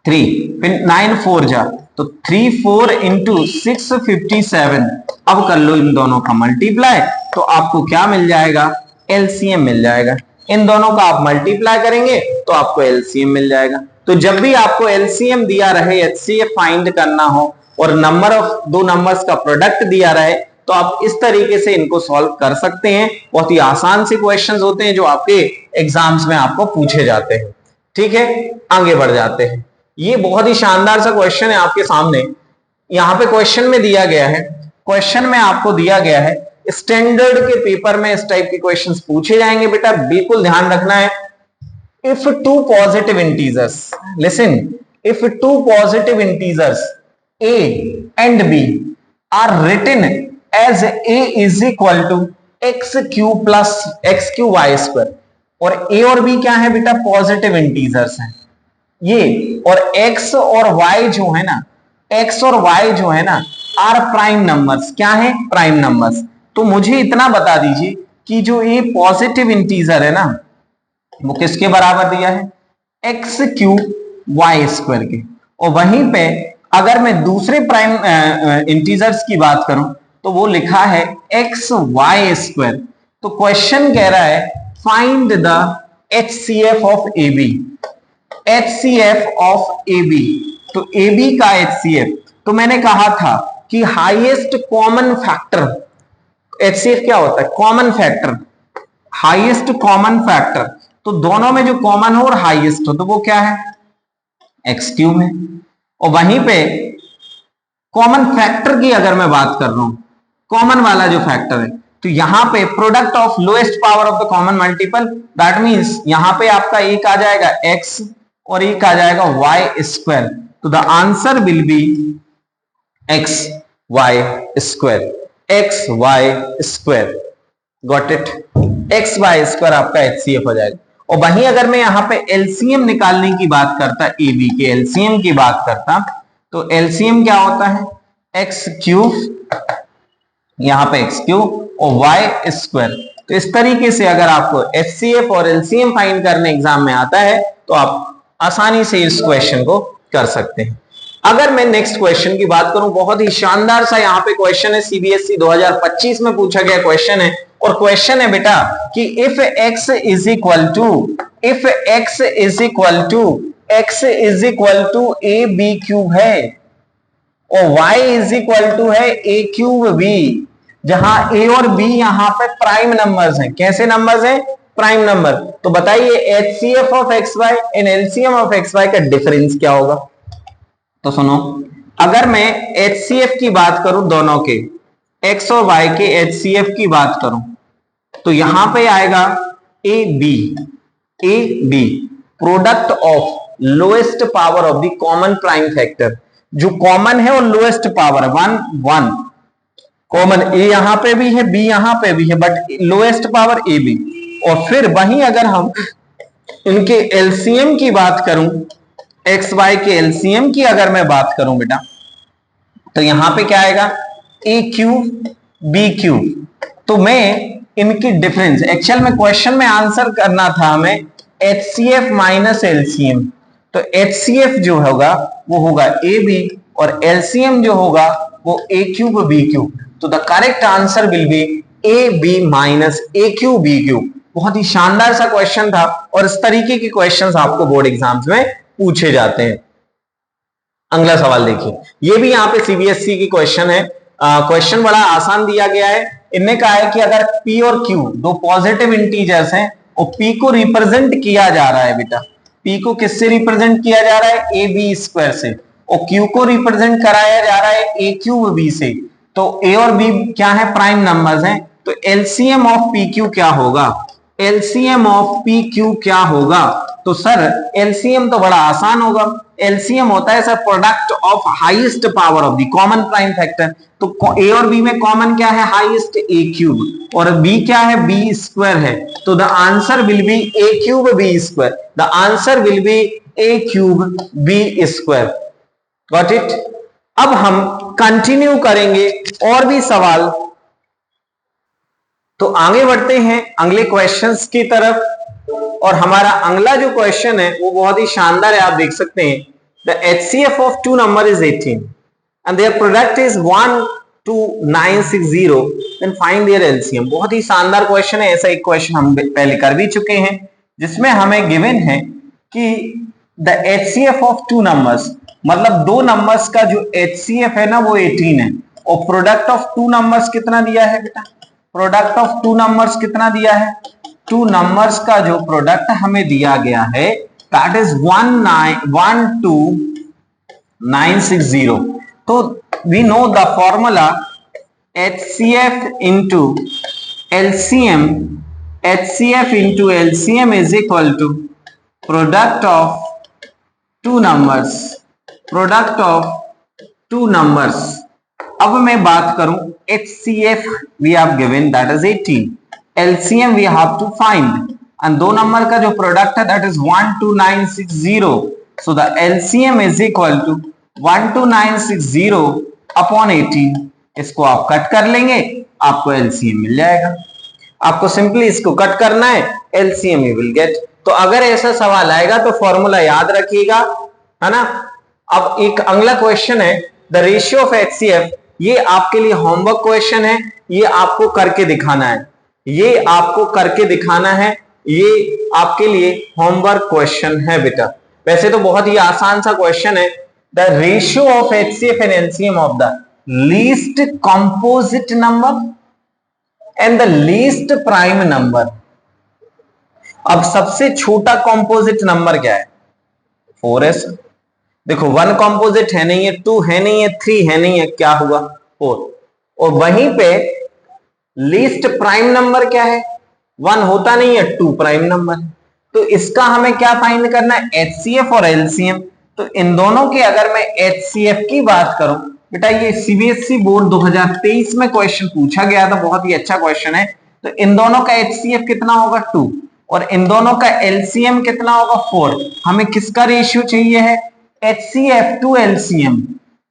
3, फिर 9 4 जा तो 3 4 इंटू 657। अब कर लो इन दोनों का मल्टीप्लाई तो आपको क्या मिल जाएगा, एलसीएम मिल जाएगा। इन दोनों का आप मल्टीप्लाई करेंगे तो आपको एलसीएम मिल जाएगा। तो जब भी आपको एलसीएम दिया रहे, एचसीएफ फाइंड करना हो और नंबर ऑफ दो नंबर्स का प्रोडक्ट दिया रहे तो आप इस तरीके से इनको सॉल्व कर सकते हैं। बहुत ही आसान से क्वेश्चंस होते हैं जो आपके एग्जाम्स में आपको पूछे जाते हैं। ठीक है, आगे बढ़ जाते हैं। ये बहुत ही शानदार सा क्वेश्चन है आपके सामने। यहां पे क्वेश्चन में दिया गया है, क्वेश्चन में आपको दिया गया है, स्टैंडर्ड के पेपर में इस टाइप के क्वेश्चंस पूछे जाएंगे बेटा, बिल्कुल ध्यान रखना है। If two positive integers, listen, if two positive integers a and b are written as a is equal to xq plus xq y square, और a और b क्या है बेटा पॉजिटिव इंटीजर्स हैं ये, और x और y जो है ना, x और y जो है ना आर प्राइम नंबर्स। क्या है, प्राइम नंबर्स। तो मुझे इतना बता दीजिए कि जो ये पॉजिटिव इंटीजर है ना वो किसके बराबर दिया है, एक्स क्यूब वाई स्क्वायर के। और वहीं पे अगर मैं दूसरे प्राइम इंटीजर्स की बात करूं तो वो लिखा है एक्स वाई स्क्वायर। तो क्वेश्चन कह रहा है find the HCF of A B, HCF of A B. तो ए बी का एचसीएफ, तो मैंने कहा था कि हाईएस्ट कॉमन फैक्टर, HCF क्या होता है? Common factor, highest common factor. तो दोनों में जो कॉमन हो और हाईएस्ट हो तो वो क्या है? एक्स क्यूब है। और वहीं पे कॉमन फैक्टर की अगर मैं बात कर रहा हूं, कॉमन वाला जो फैक्टर है, तो यहां पे product of lowest power of the common multiple, that means यहां पे आपका एक आ जाएगा x और एक आ जाएगा y स्क्वायर। तो the answer will be x Y square, x Y square. Got it? X Y square आपका HCF हो जाएगा। और वहीं अगर मैं यहां पे एलसीएम निकालने की बात करता, AB के एलसीएम की बात करता, तो एलसीएम क्या होता है? एक्स क्यूब, यहां पे एक्स क्यूब और वाई स्क्वायर। तो इस तरीके से अगर आपको HCF और एलसीएम फाइंड करने एग्जाम में आता है तो आप आसानी से इस क्वेश्चन को कर सकते हैं। अगर मैं नेक्स्ट क्वेश्चन की बात करूं, बहुत ही शानदार सा यहाँ पे क्वेश्चन है, CBSE 2025 में पूछा गया क्वेश्चन है। और क्वेश्चन है बेटा कि if x is equal to a b cube है और y इज इक्वल टू है ए क्यूब बी, जहां a और b यहां पे प्राइम नंबर्स हैं। कैसे नंबर्स हैं? Prime number. तो बताइए HCF of XY and LCM of XY का डिफरेंस क्या होगा? तो सुनो, अगर मैं HCF की बात करूं, दोनों के x और y के HCF की बात करूं, तो यहां पे आएगा a b product of lowest power of the common prime factor. जो कॉमन है और लोएस्ट पावर है, 1 कॉमन, ए यहां पे भी है, बी यहां पे भी है, but lowest power a b. और फिर वहीं अगर हम इनके एलसीएम की बात करूं, एक्स वाई के एलसीएम की अगर मैं बात करूं बेटा, तो यहां पे क्या आएगा? ए क्यूब बी क्यूब। तो मैं इनकी डिफरेंस, एक्चुअल में क्वेश्चन में आंसर करना था हमें HCF माइनस एलसीएम। तो HCF जो होगा वो होगा ए बी और एलसीएम जो होगा वो ए क्यूब बी क्यूब। तो the correct answer will be a b minus a cube b cube. बहुत ही शानदार सा क्वेश्चन था और इस तरीके के क्वेश्चंस आपको बोर्ड एग्जाम्स में पूछे जाते हैं। अगला सवाल देखिए, ये भी यहाँ पे CBSE की क्वेश्चन है। क्वेश्चन बड़ा आसान दिया गया है। इनने कहा है कि अगर P और Q दो पॉजिटिव इंटीजर्स हैं और P को रिप्रेजेंट किया जा रहा है बेटा, P को किससे रिप्रेजेंट किया जा रहा है? ए बी स्क्वायर से। और Q को रिप्रेजेंट कराया जा रहा है ए क्यूब बी से। तो A और B क्या है? प्राइम नंबर्स हैं। तो LCM ऑफ PQ क्या होगा? LCM ऑफ PQ क्या होगा? तो सर LCM तो बड़ा आसान होगा। LCM होता है sir product of highest power of the common prime factor. तो A और B में कॉमन क्या है? हाईएस्ट ए क्यूब, और B क्या है? बी स्क्वायर है। तो the answer will be a cube b square. The answer will be a cube b square. Got it? अब हम कंटिन्यू करेंगे और भी सवाल, तो आगे बढ़ते हैं अगले क्वेश्चंस की तरफ। और हमारा अगला जो क्वेश्चन है वो बहुत ही शानदार है, आप देख सकते हैं। The HCF of two number is 18 and their product is 12960, then find their LCM। बहुत ही शानदार क्वेश्चन है। ऐसा एक क्वेश्चन हम पहले कर भी चुके हैं जिसमें हमें गिवन है कि the HCF of two numbers, मतलब दो नंबर्स का जो HCF है ना वो 18 है। और प्रोडक्ट ऑफ टू नंबर्स कितना दिया है बेटा? प्रोडक्ट ऑफ टू नंबर्स कितना दिया है? टू नंबर्स का जो प्रोडक्ट हमें दिया गया है दैट इज 12960। तो we know the formula HCF into LCM, HCF into LCM is equal to product of two numbers, product of two numbers. अब मैं बात करूं HCF we have given that is 18, LCM we have to find, and दो number का जो product है that is 12960, so the LCM is equal to 12960 upon 18। इसको आप कट कर लेंगे, आपको LCM मिल जाएगा। आपको सिंपली इसको कट करना है, LCM you will get। तो अगर ऐसा सवाल आएगा तो फॉर्मूला याद रखिएगा, है ना। अब एक अगला क्वेश्चन है द रेशियो ऑफ HCF। ये आपके लिए होमवर्क क्वेश्चन है, ये आपको करके दिखाना है, ये आपको करके दिखाना है, ये आपके लिए होमवर्क क्वेश्चन है बेटा। वैसे तो बहुत ही आसान सा क्वेश्चन है। The ratio of HCF and LCM of the least composite number, and the least prime number. अब सबसे छोटा कॉम्पोजिट नंबर क्या है? 4 है सर। देखो 1 कॉम्पोजिट है नहीं है, 2 है नहीं है, 3 है नहीं है, क्या हुआ? 4। और वहीं पे लीस्ट प्राइम नंबर क्या है? 1 होता नहीं है, 2 प्राइम नंबर है। तो इसका हमें क्या फाइंड करना है? एचसीएफ और एलसीएम। तो इन दोनों के अगर मैं एचसीएफ की बात करूं, बेटा ये सीबीएसई बोर्ड 2023 में क्वेश्चन पूछा गया था, बहुत ही अच्छा क्वेश्चन है। तो इन दोनों का एचसीएफ कितना होगा? 2। और इन दोनों का एलसीएम कितना होगा? 4। हमें किसका रेशियो चाहिए है? HCF to LCM.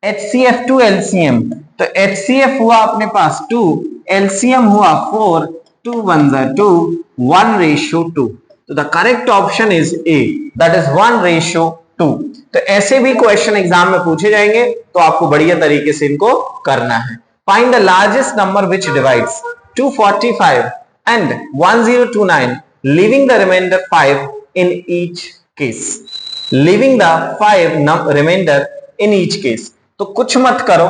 HCF to LCM. तो एचसीएफ हुआ अपने पास 2, एलसीएम हुआ 4, 2 1 2, 1:2। तो the correct option is a, that is 1:2। तो ऐसे भी क्वेश्चन एग्जाम में पूछे जाएंगे, तो आपको बढ़िया तरीके से इनको करना है। Find the largest number which divides 245 and 1029, leaving the remainder 5 in each case. Leaving the 5 remainder in each case. तो कुछ मत करो,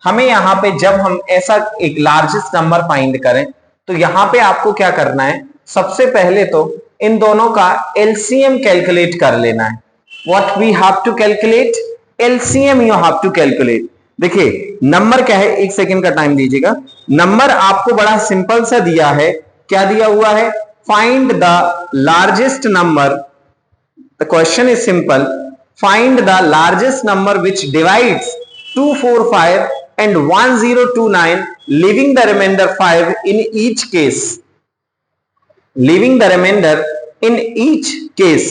हमें यहां पे जब हम ऐसा एक लार्जेस्ट नंबर फाइंड करें, तो यहां पे आपको क्या करना है? सबसे पहले तो इन दोनों का एलसीएम कैलकुलेट कर लेना है। What we have to calculate? LCM you have to calculate. देखिए नंबर क्या है, एक सेकेंड का टाइम दीजिएगा। नंबर आपको बड़ा सिंपल सा दिया है। क्या दिया हुआ है? Find the largest number. The question is simple. Find the largest number which divides 245 and 1029, leaving the remainder 5 in each case. Leaving the remainder in each case.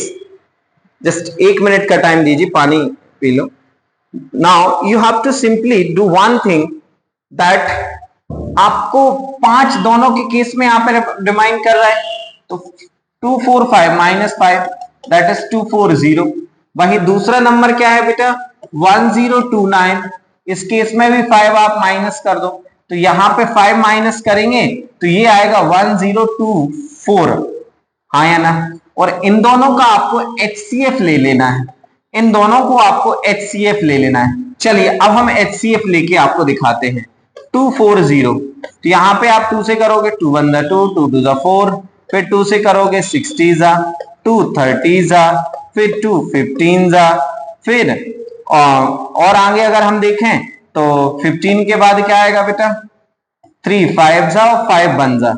Just 1 minute का टाइम दीजिए, पानी P low. Now you have to simply do one thing, that आपको 5 दोनों के case में यहां पे remind कर रहा है। तो 245 - 5 दैट इज 240। वही दूसरा नंबर क्या है बेटा? 1029। इस केस में भी 5 आप माइनस कर दो, तो यहां पे 5 माइनस करेंगे तो ये आएगा 1024। हाँ या ना? और इन दोनों का आपको एचसीएफ ले लेना है। इन दोनों को आपको एचसीएफ ले लेना है। चलिए अब हम एचसीएफ लेके आपको दिखाते हैं। 240, तो यहां पे आप 2 से करोगे 2 1 2, 2 2 4, फिर 2 से करोगे 60, 2 30, फिर 2 15, फिर और आगे अगर हम देखें तो 15 के बाद क्या आएगा बेटा? 3 5 और 5 1,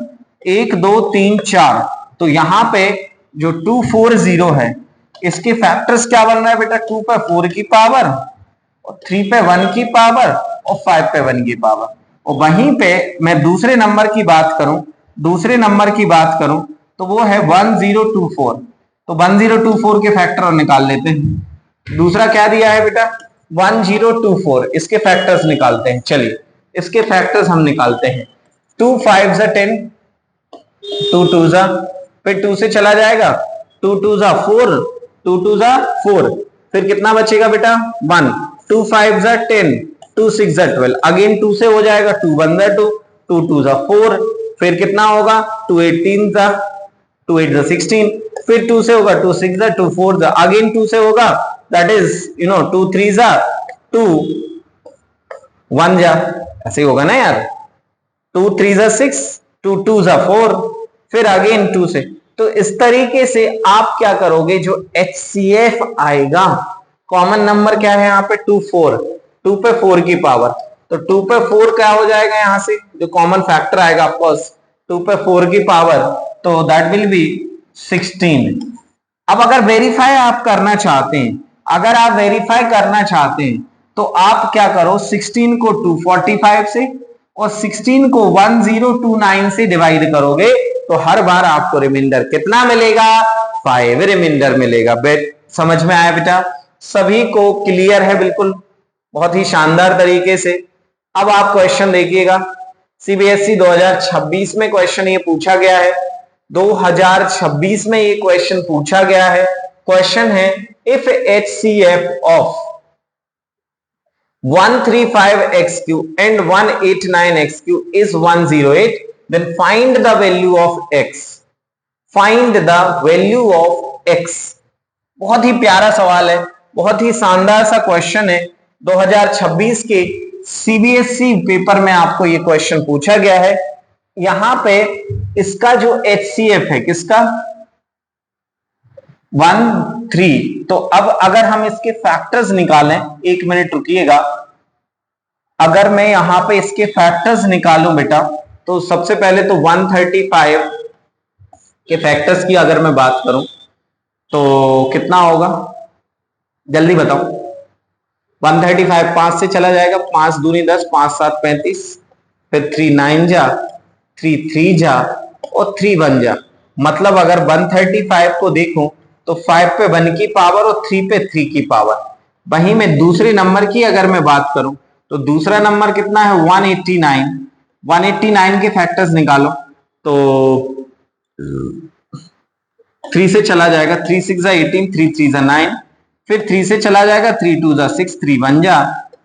1 2 3 4। तो यहां पे जो 240 है, इसके फैक्टर्स क्या बन रहा है बेटा? 2 पे 4 की पावर, और 3 पे 1 की पावर, और 5 पे 1 की पावर। और वहीं पे मैं दूसरे नंबर की बात करूं, तो वो है 1024। तो 1024 के फैक्टर निकाल लेते हैं। दूसरा क्या दिया है बेटा? 1024। इसके फैक्टर्स निकालते हैं। चलिए इसके फैक्टर्स हम निकालते हैं। 2 5 10, 2 2, फिर 2 से चला जाएगा 2 2 4, 2 2 4, फिर कितना बचेगा बेटा? 1। 2 5 10, 2 6 12, अगेन 2 से हो जाएगा 2 1 2, 2 2 4, फिर कितना होगा? 2 18, 2 8 16, फिर 2 से होगा 2 6 2 4, अगेन 2 से होगा, दैट इज 2 3 2 1, ऐसे होगा ना यार। 2 3 6, 2 2 4, फिर अगेन 2 से। तो इस तरीके से आप क्या करोगे? जो एचसीएफ आएगा, कॉमन नंबर क्या है यहाँ पे? 2 4, 2 पे 4 की पावर, तो 2 पे 4 क्या हो जाएगा? यहां से जो कॉमन फैक्टर आएगा ऑफकोर्स 2 पे 4 की पावर, तो दैट विल बी 16। अब अगर वेरीफाई आप करना चाहते हैं, तो आप क्या करो? 16 को 245 से और 16 को 1029 से डिवाइड करोगे, तो हर बार आपको रिमाइंडर कितना मिलेगा? 5 रिमाइंडर मिलेगा। समझ में आया बेटा? सभी को क्लियर है? बिल्कुल, बहुत ही शानदार तरीके से। अब आप क्वेश्चन देखिएगा, सीबीएसई 2026 में क्वेश्चन ये पूछा गया है। 2026 में ये क्वेश्चन पूछा गया है। क्वेश्चन है, if HCF of 135x³ and 189x³ is 108, then find the value of x. Find the value of x. बहुत ही प्यारा सवाल है, बहुत ही शानदार सा क्वेश्चन है। 2026 के सीबीएसई पेपर में आपको ये क्वेश्चन पूछा गया है। यहां पे इसका जो HCF है किसका 1 3, तो अब अगर हम इसके फैक्टर्स निकालें, एक मिनट रुकिएगा, अगर मैं यहां पे इसके फैक्टर्स निकालूं बेटा, तो सबसे पहले तो 135 के फैक्टर्स की अगर मैं बात करूं तो कितना होगा, जल्दी बताओ। 135 5 से चला जाएगा, 5 दूनी 10, 5 7 35, फिर 3 9 जा, 3 3 जा और 3 1 जा। मतलब अगर 135 को देखूं तो 5 पे 1 की पावर और 3 पे 3 की पावर। वहीं में दूसरे नंबर की अगर मैं बात करूं तो दूसरा नंबर कितना है 189। 189 के फैक्टर्स निकालो तो 3 से चला जाएगा, 3 6 जा 18, 3 3 जा 9, फिर 3 से चला जाएगा, 3 2 जा 6, 3 1 जा,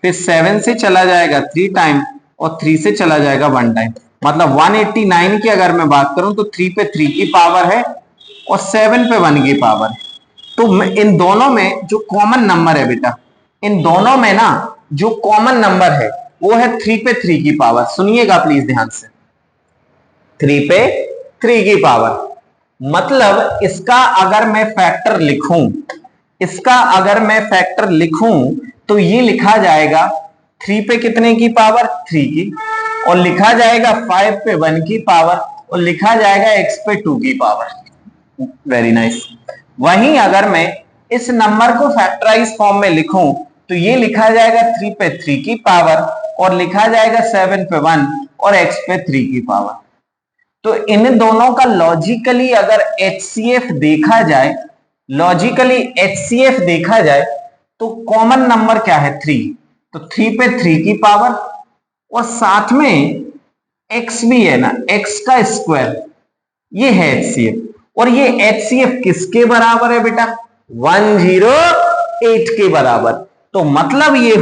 फिर 7 से चला जाएगा 3 टाइम और 3 से चला जाएगा 1 टाइम। मतलब 189 की अगर मैं बात करूं तो 3 पे 3 की पावर है और 7 पे 1 की पावर है। तो इन दोनों में जो कॉमन नंबर है बेटा, इन दोनों में ना जो कॉमन नंबर है वो है 3 पे 3 की पावर। सुनिएगा प्लीज ध्यान से, 3 पे 3 की पावर। मतलब इसका अगर मैं फैक्टर लिखूं, इसका अगर मैं फैक्टर लिखूं तो ये लिखा जाएगा 3 पे कितने की पावर 3 की, और लिखा जाएगा 5 पे 1 की पावर, और लिखा जाएगा x पे 2 की पावर। Very nice. वहीं अगर मैं इस नंबर को फैक्टराइज फॉर्म में लिखूं तो ये लिखा जाएगा 3 पे 3 की पावर और लिखा जाएगा 7 पे 1 और x पे 3 की पावर। तो इन दोनों का लॉजिकली अगर HCF देखा जाए, लॉजिकली HCF देखा जाए तो कॉमन नंबर क्या है 3, तो 3 पे 3 की पावर और साथ में x भी है ना, x का स्क्वायर, ये है HCF। और ये HCF किसके बराबर है बेटा 108 के बराबर। तो मतलब ये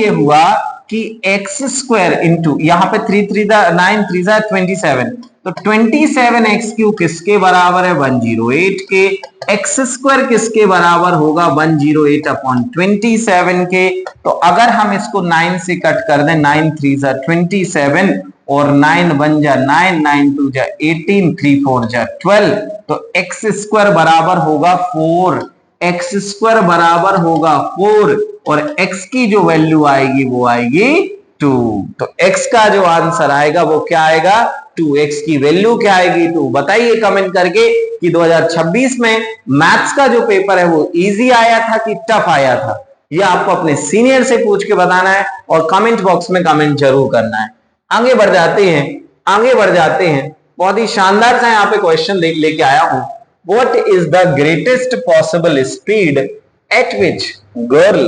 हुआ कि x स्क्वायर इंटू यहां पे 3 3 9 3 27, तो 27x³ किसके बराबर है 108 के। x स्क्वायर किसके बराबर होगा 108 अपॉन 27 के। तो अगर हम इसको 9 से कट कर दें, 9 3 27 और 9 1 जा 9, 9 2 जा 18, 3 4 जा 12, तो x स्क्वायर बराबर होगा 4, x स्क्वायर बराबर होगा 4 और x की जो वैल्यू आएगी वो आएगी 2। तो x का जो आंसर आएगा वो क्या आएगा 2। x की वैल्यू क्या आएगी 2। बताइए कमेंट करके कि 2026 में मैथ्स का जो पेपर है वो इजी आया था कि टफ आया था। ये आपको अपने सीनियर से पूछ के बताना है और कमेंट बॉक्स में कमेंट जरूर करना है। आगे बढ़ जाते हैं, बहुत ही शानदार सा यहाँ पे क्वेश्चन लेके आया हूं। What is the greatest possible speed at which girl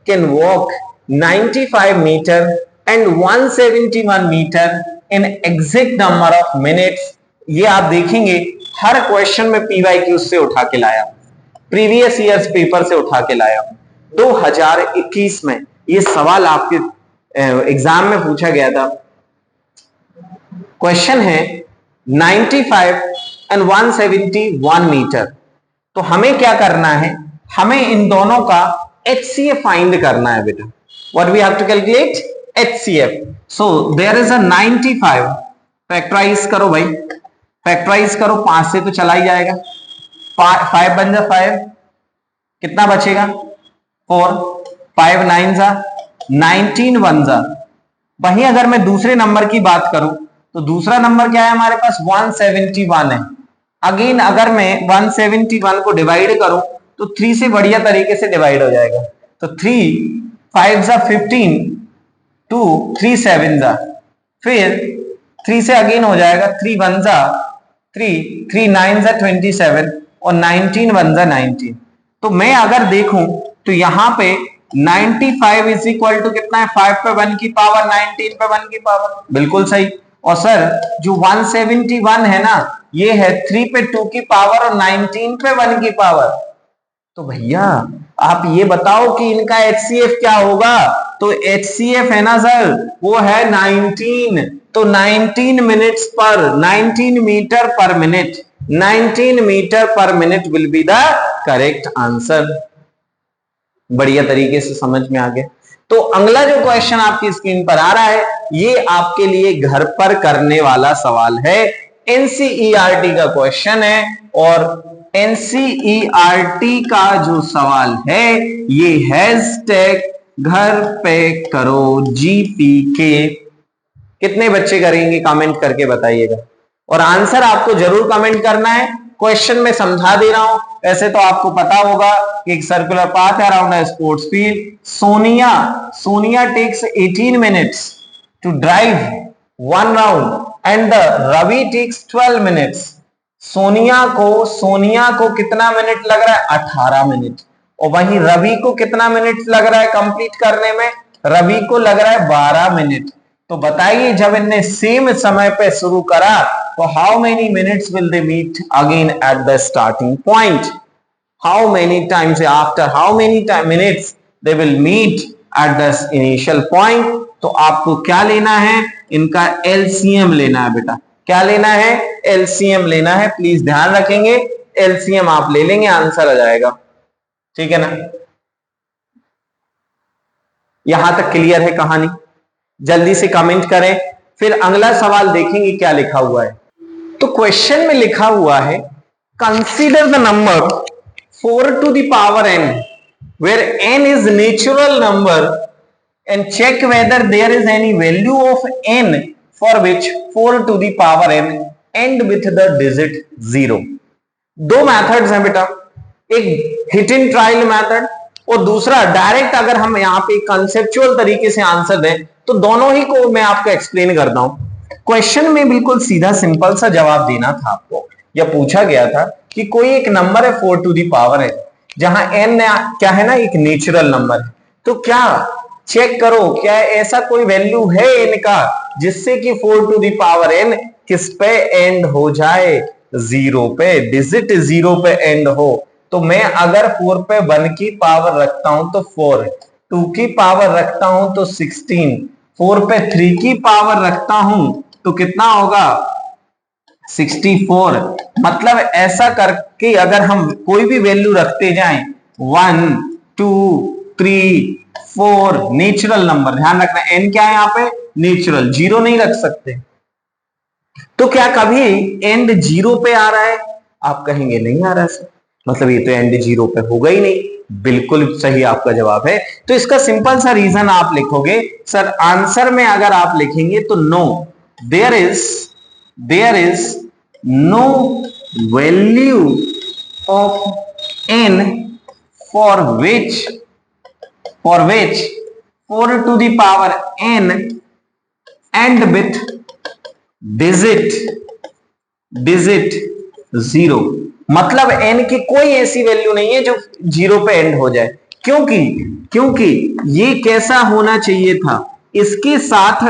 can walk 95 meter and 171 meter in exact number of minutes? ये आप देखेंगे हर क्वेश्चन में PYQ से उठा के लाया, प्रीवियस ईयर्स पेपर से उठा के लाया। 2021 में ये सवाल आपके एग्जाम में पूछा गया था। क्वेश्चन है 95 एंड 171 मीटर। तो हमें क्या करना है, हमें इन दोनों का HCF फाइंड करना है बेटा। What we have to calculate HCF। So there is a 95, factorise करो भाई, फैक्टराइज करो, 5 से तो चला ही जाएगा, 5 बन जा 5, कितना बचेगा 4, 5 9 जा 19 1 जा। वहीं अगर मैं दूसरे नंबर की बात करूं तो दूसरा नंबर क्या है हमारे पास 171 है। अगेन अगर मैं 171 को डिवाइड करूं तो 3 से बढ़िया तरीके से डिवाइड हो जाएगा। तो 3 5 जा 15, 2 3 7 जा, फिर 3 से अगेन हो जाएगा 3 1 जा 3, 3 9 जा 27 और 19 1 जा 19। तो मैं अगर देखूं तो यहां पे 95 इज इक्वल टू कितना है 5 पे 1 की पावर 19 पे 1 की पावर, बिल्कुल सही। और सर जो 171 है ना ये है 3 पे 2 की पावर और 19 पे 1 की पावर। तो भैया आप ये बताओ कि इनका HCF क्या होगा। तो HCF है ना सर वो है 19। तो 19 मिनट्स पर 19 metre per minute, 19 metre per minute will be the correct answer. बढ़िया तरीके से समझ में आ गया। तो अगला जो क्वेश्चन आपकी स्क्रीन पर आ रहा है ये आपके लिए घर पर करने वाला सवाल है, एनसीईआरटी का क्वेश्चन है। और एनसीईआरटी का जो सवाल है ये हैशटैग घर पे करो जीपीके। कितने बच्चे करेंगे कमेंट करके बताइएगा, और आंसर आपको जरूर कमेंट करना है। क्वेश्चन में समझा दे रहा हूं, ऐसे तो आपको पता होगा कि एक सर्कुलर पाथ है around a sports field. Sonia takes 18 minutes to drive 1 round and the Ravi takes 12 minutes. Sonia को कितना मिनट लग रहा है? 18 मिनट। और वहीं रवि को कितना मिनट लग रहा है कंप्लीट करने में? रवि को लग रहा है 12 मिनट। तो बताइए जब इनने सेम समय पे शुरू करा तो how many minutes will they meet again at the starting point? How many times after how many minutes they will meet at the initial point? तो आपको क्या लेना है? इनका एलसीएम लेना है बेटा। क्या लेना है? एलसीएम लेना है। प्लीज ध्यान रखेंगे, एलसीएम आप ले लेंगे, आंसर आ जाएगा। ठीक है ना? यहां तक क्लियर है कहानी? जल्दी से कमेंट करें, फिर अगला सवाल देखेंगे क्या लिखा हुआ है। तो क्वेश्चन में लिखा हुआ है consider the number 4 to the power n where n is natural number and check whether there is any value of n for which 4 to the power n end with the digit 0। दो methods हैं बेटा, एक hit and trial method और दूसरा direct. अगर हम यहां पे कंसेप्चुअल तरीके से आंसर दें तो दोनों ही को मैं आपको एक्सप्लेन करता हूं। क्वेश्चन में बिल्कुल सीधा सिंपल सा जवाब देना था आपको। यह पूछा गया था कि कोई एक नंबर है 4 to the power है, जहां n क्या है ना, एक नेचुरल नंबर है। तो क्या चेक करो क्या ऐसा कोई वैल्यू है n का जिससे कि 4 to the power n किस पे एंड हो जाए? 0 पे, डिजिट 0 पे एंड हो। तो मैं अगर 4 पे 1 की पावर रखता हूं तो 4, 2 की पावर रखता हूं तो 16, 4 पे 3 की पावर रखता हूं तो कितना होगा? 64। मतलब ऐसा करके अगर हम कोई भी वैल्यू रखते जाएं 1 2 3 4 नेचुरल नंबर, ध्यान रखना n क्या है यहां पे? नेचुरल, 0 नहीं रख सकते। तो क्या कभी एंड 0 पे आ रहा है? आप कहेंगे नहीं आ रहा सर, मतलब ये तो एंड 0 पे होगा ही नहीं। बिल्कुल सही आपका जवाब है। तो इसका सिंपल सा रीजन आप लिखोगे सर, आंसर में अगर आप लिखेंगे तो no, there is no value of n for which 4 to the power n and with digit 0। मतलब n की कोई ऐसी वैल्यू नहीं है जो 0 पे एंड हो जाए। क्योंकि ये कैसा होना चाहिए था? इसके साथ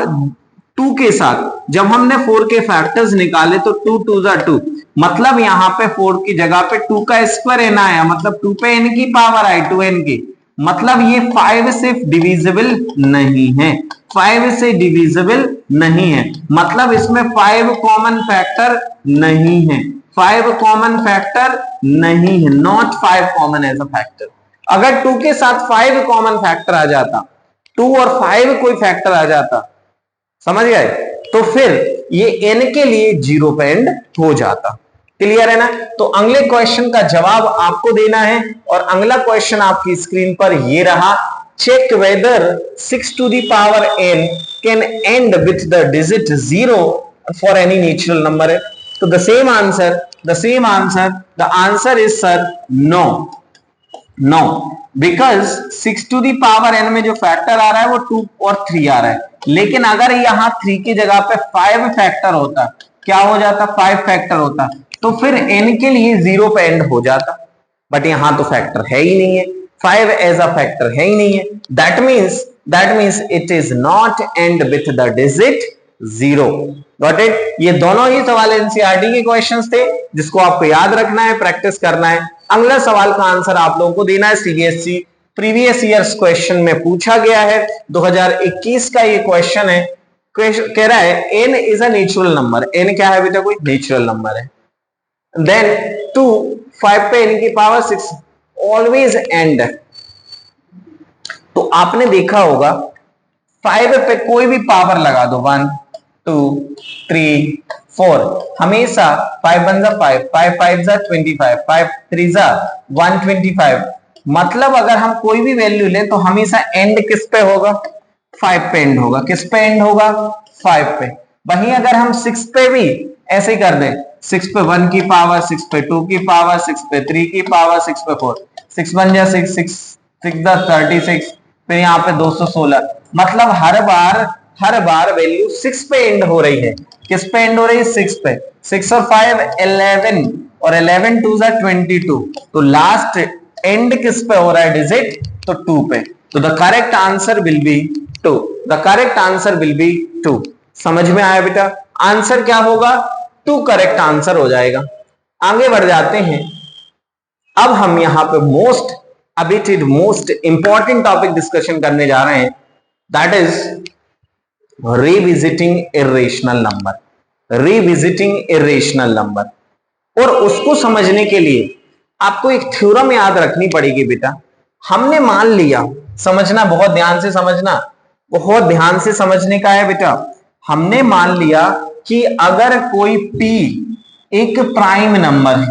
2 के साथ जब हमने 4 के फैक्टर्स निकाले तो 2 2 2, मतलब यहां पे 4 की जगह पे 2 का स्क्वायर n आया, मतलब 2 पे n की पावर आई 2n की। मतलब ये 5 से डिविजिबल नहीं है, 5 से डिविजिबल नहीं है। मतलब इसमें 5 कॉमन फैक्टर नहीं है, 5 कॉमन फैक्टर नहीं है, not 5 common as a factor. अगर 2 के साथ 5 कॉमन फैक्टर आ जाता, 2 और 5 कोई फैक्टर आ जाता, समझ गए, तो फिर ये n के लिए 0 पे एंड हो जाता। क्लियर है ना? तो अगले क्वेश्चन का जवाब आपको देना है, और अगला क्वेश्चन आपकी स्क्रीन पर ये रहा, check whether 6 to the power n can end with the digit 0 for any natural number है। तो the same answer, the answer is sir no, because 6 to the power n में जो फैक्टर आ रहा है वो 2 और 3 आ रहा है, लेकिन अगर यहां 3 की जगह पे 5 फैक्टर होता, क्या हो जाता? 5 फैक्टर होता, तो फिर n के लिए 0 पे एंड हो जाता। बट यहां तो फैक्टर है ही नहीं है, 5 एज अ फैक्टर है ही नहीं है। That means it is not and with the digit 0। Got it? ये दोनों ही सवाल एनसीईआरटी के क्वेश्चंस थे, जिसको आपको याद रखना है, प्रैक्टिस करना है। अगला सवाल का आंसर आप लोगों को देना है। सीबीएसई प्रीवियस ईयर्स क्वेश्चन में पूछा गया है, 2021 का ये क्वेश्चन है। कह रहा है n is a natural number. n क्या है बेटा? कोई नेचुरल नंबर है। देन 2 5 पे n की पावर 6 ऑलवेज एंड। तो आपने देखा होगा 5 पे कोई भी पावर लगा दो, 1 2 3 4, हमेशा 5 1 जा 5, 5 5 जा 25, 5 3 जा 125। मतलब अगर हम कोई भी वैल्यू ले तो हमेशा एंड किस पे होगा, 5 पे एंड होगा। किस पे एंड होगा, 5 पे। वहीं अगर हम 6 पे भी ऐसे ही कर दें, 6 पे 1 की पावर, 6 पे 2 की पावर, 6 पे 3 की पावर, 6 पे 4, 6 1 जा 6, 6 जा 36, फिर यहाँ पे 216। मतलब हर बार वैल्यू 6 पे एंड हो रही है। किस पे एंड हो रही है, 6 पे। 6 और 5 11, और 11 2 जा 22, तो लास्ट एंड किस पे हो रहा है डिजिट, तो 2 पे। तो the correct answer will B 2। The correct answer will B 2। समझ में आया बेटा, आंसर क्या होगा, 2 करेक्ट आंसर हो जाएगा। आगे बढ़ जाते हैं। अब हम यहां पे most awaited most important topic discussion करने जा रहे हैं, that is revisiting irrational number. Revisiting irrational number. और उसको समझने के लिए आपको एक थ्योरम याद रखनी पड़ेगी बेटा। हमने मान लिया, समझना, बहुत ध्यान से समझना, बहुत ध्यान से समझने का है बेटा। हमने मान लिया कि अगर कोई p एक प्राइम नंबर है,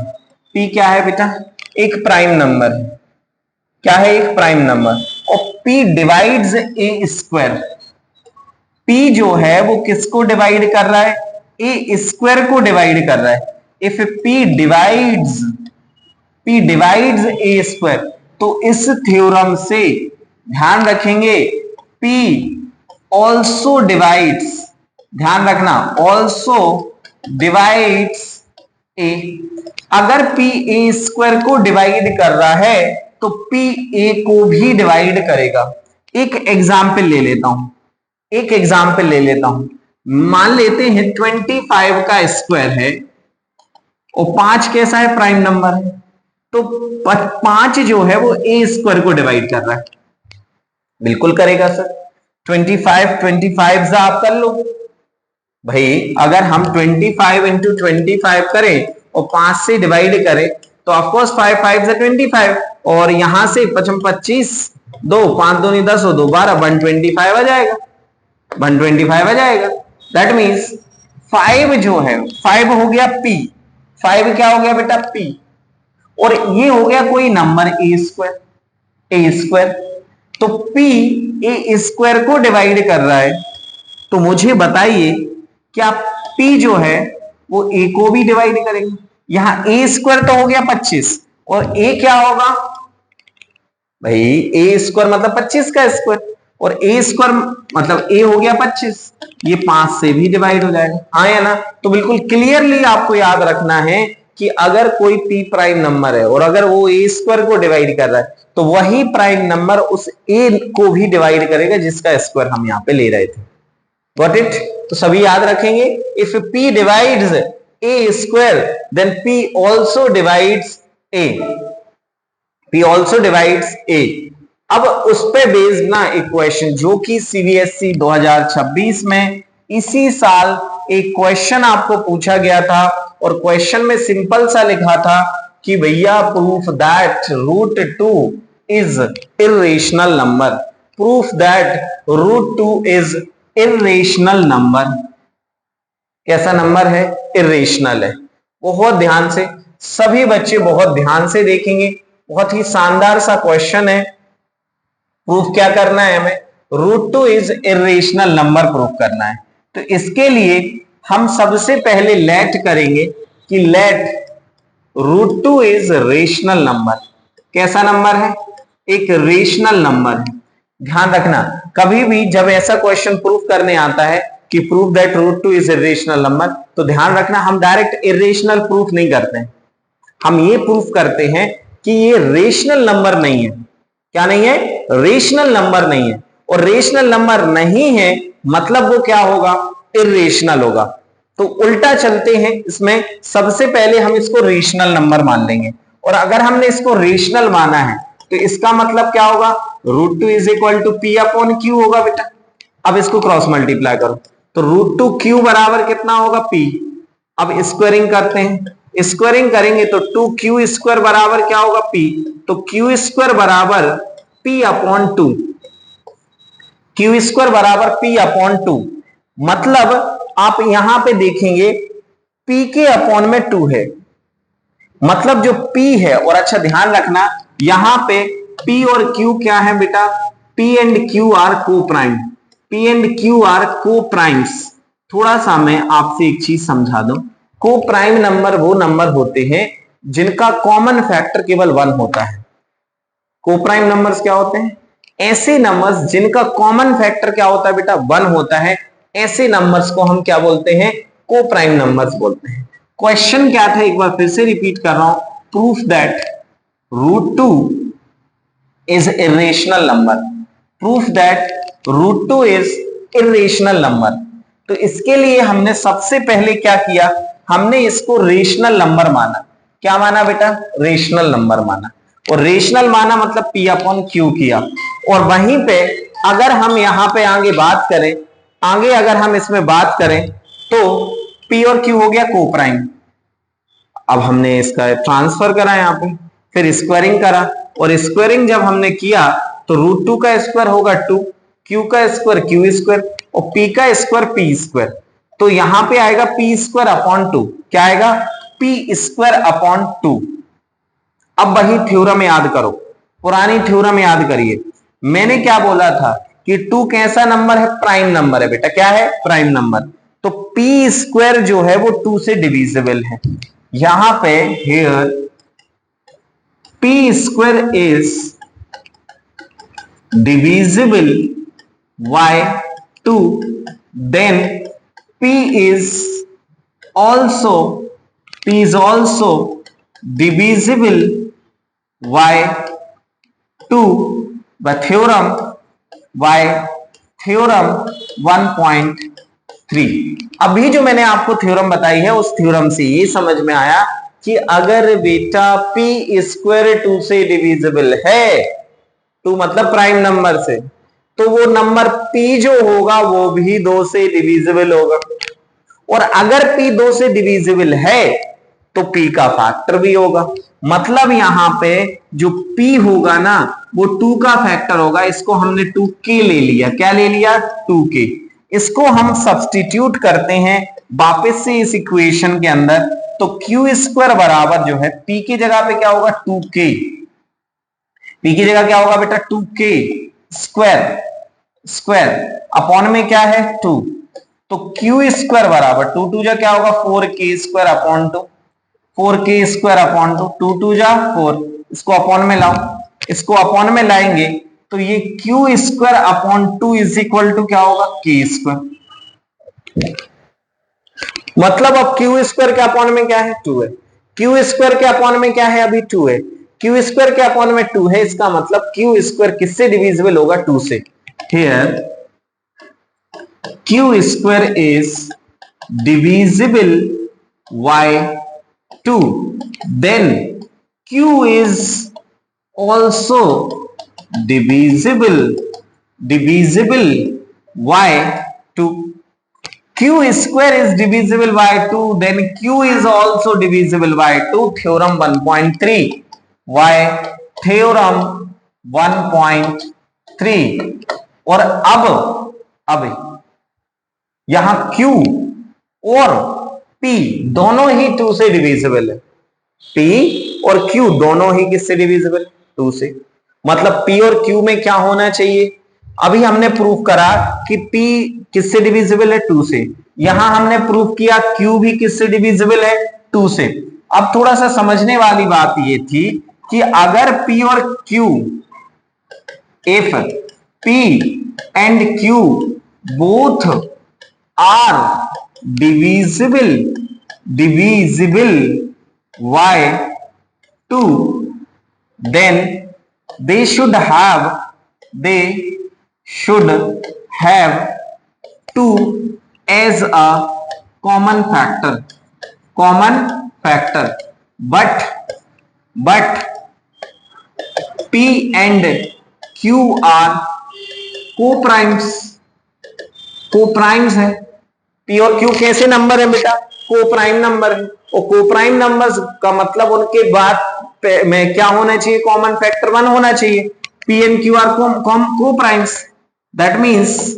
p क्या है बेटा, एक प्राइम नंबर है। क्या है, एक प्राइम नंबर, और p डिवाइड्स ए स्क्वायर। p जो है वो किसको डिवाइड कर रहा है, ए स्क्वायर को डिवाइड कर रहा है। If p divides A square, तो इस थ्योरम से ध्यान रखेंगे p ऑल्सो डिवाइड्स, ध्यान रखना, ऑल्सो डिवाइड्स ए। अगर p ए स्क्वायर को डिवाइड कर रहा है तो p ए को भी डिवाइड करेगा। एक एग्जाम्पल ले लेता हूं, मान लेते हैं 25 का स्क्वायर है और 5 कैसा है, प्राइम नंबर है, तो 5 जो है वो ए स्क्वायर को डिवाइड कर रहा है। बिल्कुल करेगा सर। 25 से आप कर लो भाई। अगर हम 25 इंटू 25 करें और 5 से डिवाइड करें तो ऑफकोर्स 5 5 से 25, और यहां से 25 2 5 2 नहीं 10 2 12 125 आ जाएगा, 125 आ जाएगा। दैट मीन्स 5 जो है, 5 हो गया p, 5 क्या हो गया बेटा, p, और ये हो गया कोई नंबर ए स्क्वायर। तो p ए स्क्वायर को डिवाइड कर रहा है, तो मुझे बताइए क्या p जो है वो a को भी डिवाइड करेगा। यहां ए स्क्वायर तो हो गया 25, और a क्या होगा भाई, ए स्क्वायर मतलब 25 का स्क्वायर, और ए स्क्वायर मतलब a हो गया 25, ये 5 से भी डिवाइड हो जाएगा, हाँ या ना। तो बिल्कुल क्लियरली आपको याद रखना है कि अगर कोई p प्राइम नंबर है और अगर वो ए स्क्वायर को डिवाइड कर रहा है तो वही प्राइम नंबर उस a को भी डिवाइड करेगा जिसका स्क्वायर हम यहां पे ले रहे थे। Got it? तो सभी याद रखेंगे, if p divides a square then p also divides a, p also divides a। अब उस पे बेस्ड ना एक क्वेश्चन जो कि सीबीएसई 2026 में इसी साल एक क्वेश्चन आपको पूछा गया था, और क्वेश्चन में सिंपल सा लिखा था कि भैया proof that √2 is irrational number, proof that √2 is irrational number. कैसा नंबर है, इरेशनल है। बहुत ध्यान से सभी बच्चे बहुत ध्यान से देखेंगे, बहुत ही शानदार सा क्वेश्चन है। प्रूफ क्या करना है हमें, √2 इज इरेशनल नंबर प्रूफ करना है। तो इसके लिए हम सबसे पहले लेट करेंगे कि लेट √2 इज रेशनल नंबर। कैसा नंबर है, एक रेशनल नंबर है। ध्यान रखना, कभी भी जब ऐसा क्वेश्चन प्रूफ करने आता है कि proof that √2 is irrational number, तो ध्यान रखना हम डायरेक्ट इरेशनल प्रूफ नहीं करते हैं, हम ये प्रूफ करते हैं कि ये रेशनल नंबर नहीं है। क्या नहीं है, रेशनल नंबर नहीं है। और रेशनल नंबर नहीं है मतलब वो क्या होगा, इरेशनल होगा। तो उल्टा चलते हैं इसमें, सबसे पहले हम इसको रेशनल नंबर मान लेंगे, और अगर हमने इसको रेशनल माना है तो इसका मतलब क्या होगा, √2 is equal to p upon q होगा बेटा। अब इसको क्रॉस मल्टीप्लाई करो तो √2 q बराबर कितना होगा, p। अब स्क्वायरिंग करते हैं, स्क्वायरिंग करेंगे तो 2q स्क्वायर बराबर क्या होगा, p। तो q स्क्वायर बराबर p अपॉन 2। क्यू स्क्वायर बराबर पी अपॉन टू, मतलब आप यहां पे देखेंगे पी के अपॉन में टू है, मतलब जो P है, और अच्छा ध्यान रखना यहां पे P और Q क्या है बेटा, P and Q are coprime, P and Q are coprimes. थोड़ा सा मैं आपसे एक चीज समझा दूं, को प्राइम नंबर वो नंबर होते हैं जिनका कॉमन फैक्टर केवल 1 होता है। को प्राइम नंबर्स क्या होते हैं, ऐसे नंबर्स जिनका कॉमन फैक्टर क्या होता है बेटा, 1 होता है, ऐसे नंबर्स को हम क्या बोलते हैं, को प्राइम नंबर्स बोलते हैं। क्वेश्चन क्या था, एक बार फिर से रिपीट कर रहा हूं, proof that √2 is irrational number, proof that √2 is irrational number. तो इसके लिए हमने सबसे पहले क्या किया, हमने इसको रेशनल नंबर माना। क्या माना बेटा, रेशनल नंबर माना, और रेशनल माना मतलब P अपॉन Q किया। और वहीं पे अगर हम यहां पे आगे बात करें, आगे अगर हम इसमें बात करें तो P और Q हो गया को प्राइम। अब हमने इसका ट्रांसफर करा यहाँ पे, फिर स्क्वायरिंग करा, और स्क्वायरिंग जब हमने किया तो √2 का स्क्वायर होगा 2, Q का स्क्वायर Q स्क्वायर, और P का स्क्वायर P स्क्वायर। तो यहां पे आएगा P स्क्वायर अपॉन 2, क्या आएगा, P स्क्वायर अपॉन 2। अब वही थ्योरम याद करो, पुरानी थ्योरम याद करिए। मैंने क्या बोला था कि 2 कैसा नंबर है, प्राइम नंबर है बेटा, क्या है, प्राइम नंबर। तो P स्क्वायर जो है वो 2 से डिविजिबल है। यहां पे here P square is divisible by 2, then P is also divisible by 2 by theorem 1.3। अभी जो मैंने आपको थ्योरम बताई है उस थ्योरम से ये समझ में आया कि अगर बेटा P स्क्वायर 2 से डिविजिबल है, 2 मतलब प्राइम नंबर से, तो वो नंबर P जो होगा वो भी 2 से डिविजिबल होगा, और अगर P 2 से डिविजिबल है तो P का फैक्टर भी होगा। मतलब यहां पे जो P होगा ना वो 2 का फैक्टर होगा। इसको हमने 2k ले लिया, क्या ले लिया, 2k। इसको हम सब्स्टिट्यूट करते हैं वापस से इस इक्वेशन के अंदर, तो Q स्क्वायर बराबर जो है P की जगह पे क्या होगा, 2k, P की जगह क्या होगा बेटा, 2k स्क्वायर अपॉन में क्या है, 2। तो Q स्क्वायर बराबर 2 2 जा क्या होगा, 4k square upon 2, 4k square upon 2, 2 2 जा 4, इसको अपॉन में लाओ, इसको अपॉन में लाएंगे तो ये Q square upon 2 is equal to क्या होगा, k स्क्वायर। मतलब अब Q स्क्वायर के अपॉन में क्या है, 2 है, Q स्क्वायर के अपॉन में क्या है, अभी 2 है, Q स्क्वायर के अपॉन में 2 है, इसका मतलब Q स्क्वायर किससे डिविजिबल होगा, 2 से। Here Q square is divisible by 2, then Q is also divisible by 2, Q square is divisible by 2, then Q is also divisible by 2, theorem 1.3। why theorem 1.3। और अब यहां Q और P दोनों ही 2 से divisible है, P और Q दोनों ही किससे डिविजिबल, 2 से। मतलब P और Q में क्या होना चाहिए, अभी हमने प्रूफ करा कि P किससे डिविजिबल है, 2 से। यहां हमने प्रूफ किया Q भी किससे डिविजिबल है, 2 से। अब थोड़ा सा समझने वाली बात ये थी कि अगर P और Q, if P and Q both are divisible by 2, then they should have 2 as a common factor, but P and Q are co-primes है। P और Q कैसे नंबर है बेटा, को-प्राइम नंबर है, और को-प्राइम नंबर्स का मतलब उनके बाद में क्या होना चाहिए, कॉमन फैक्टर 1 होना चाहिए। P and Q are coprimes. That means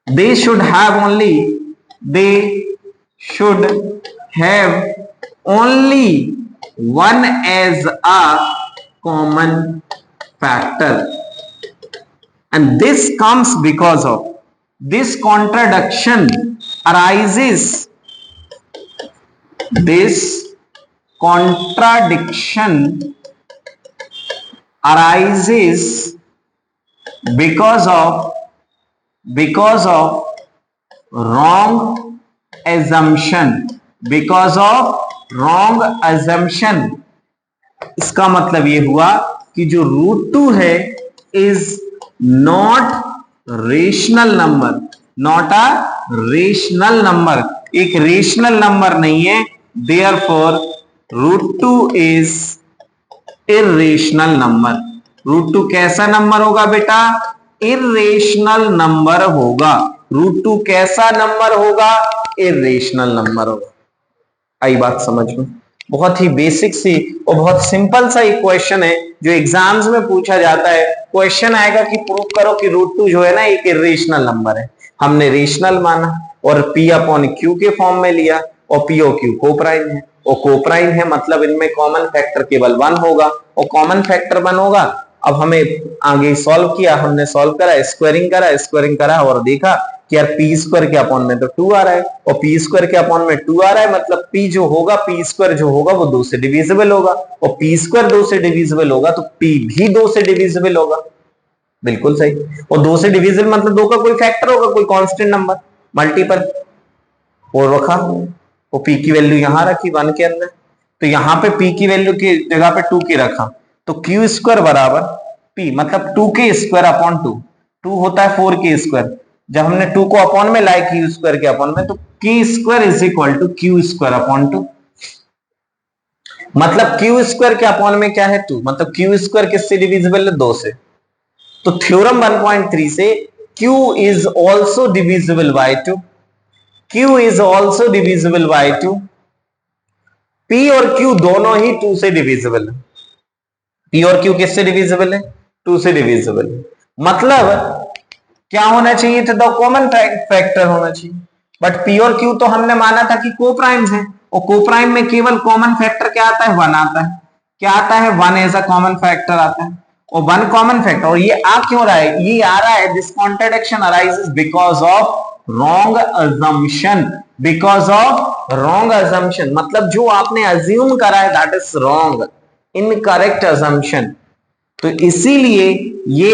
they should have only one as a common factor, and this comes because of this contradiction arises because of wrong assumption. इसका मतलब ये हुआ कि जो √2 है इज नॉट रेशनल नंबर, एक rational number नहीं है, देयरफॉर √2 इज इर्रेशनल नंबर। √2 कैसा नंबर होगा बेटा? इर्रेशनल नंबर होगा। √2 कैसा नंबर होगा? इर्रेशनल नंबर होगा। आई बात समझ में? बहुत ही बेसिक सी और बहुत सिंपल सा एक क्वेश्चन है जो एग्जाम्स में पूछा जाता है। क्वेश्चन आएगा कि प्रूव करो कि √2 जो है ना एक इर्रेशनल नंबर है। हमने रेशनल माना और P/Q के फॉर्म में लिया और P/Q कोप्राइम है, और कोप्राइम है मतलब इनमें कॉमन फैक्टर केवल 1 होगा, और कॉमन फैक्टर 1 होगा। अब हमें आगे सॉल्व किया, हमने सॉल्व करा, स्क्वायरिंग करा और देखा कि यार p² के अपॉन में तो 2 आ रहा है, और p² के अपॉन में 2 आ रहा है मतलब p जो होगा, p² जो होगा वो 2 से डिविजिबल होगा, और p² 2 से डिविजिबल होगा तो p भी 2 से डिविजिबल होगा। बिल्कुल सही। और 2 से डिविजिबल मतलब 2 का कोई फैक्टर होगा, कोई कांस्टेंट नंबर, मल्टीपल, और रखा वो p की वैल्यू यहां रखी 1 के अंदर, तो यहां पे p की वैल्यू की जगह पे 2 की रखा, तो q² बराबर p मतलब 2k² अपॉन 2 होता है 4k²। जब हमने 2 को अपॉन में लाए q² के अपॉन में, तो k² is equal to q² upon 2, मतलब q² के अपॉन में क्या है 2, मतलब q² किससे डिविजिबल है? 2 से। तो थ्योरम 1.3 से q is also divisible by 2, q is also divisible by 2, p और q दोनों ही 2 से डिविजिबल है। p और q किससे डिविजिबल है? 2 से डिविजिबल है। मतलब क्या होना चाहिए था? द कॉमन फैक्टर होना चाहिए, बट p और q तो हमने माना था कि कोप्राइम्स हैं, और कोप्राइम में केवल कॉमन फैक्टर क्या आता है? 1 आता है। क्या आता है? 1 एज अ कॉमन फैक्टर आता है, और 1 कॉमन फैक्टर। और ये आ क्यों रहा है? ये आ रहा है, this contradiction arises because of wrong assumption, मतलब जो आपने अज्यूम करा है that is wrong, incorrect assumption. तो इसीलिए ये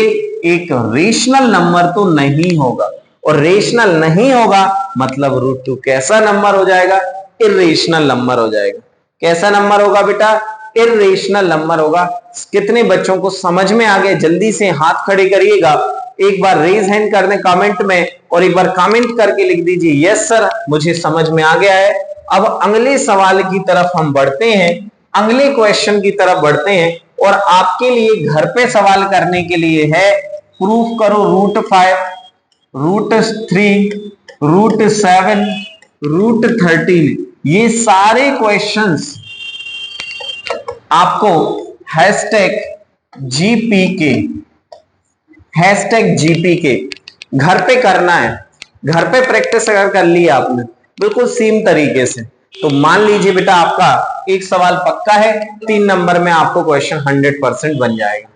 एक रेशनल नंबर तो नहीं होगा, और रेशनल नहीं होगा मतलब √2 कैसा नंबर हो जाएगा? इर्रेशनल नंबर हो जाएगा। कैसा नंबर होगा बेटा? इर्रेशनल नंबर होगा। कितने बच्चों को समझ में आ गया? जल्दी से हाथ खड़े करिएगा, एक बार रेज हैंड कर दें कमेंट में, और एक बार कमेंट करके लिख दीजिए यस सर मुझे समझ में आ गया है। अब अगले सवाल की तरफ हम बढ़ते हैं, अगले क्वेश्चन की तरफ बढ़ते हैं, और आपके लिए घर पे सवाल करने के लिए है, प्रूफ करो √5, √3, √7, √13। ये सारे क्वेश्चंस आपको #GPK घर पे करना है। घर पे प्रैक्टिस अगर कर लिया आपने बिल्कुल सेम तरीके से, तो मान लीजिए बेटा आपका एक सवाल पक्का है, 3 नंबर में आपको क्वेश्चन 100% बन जाएगा।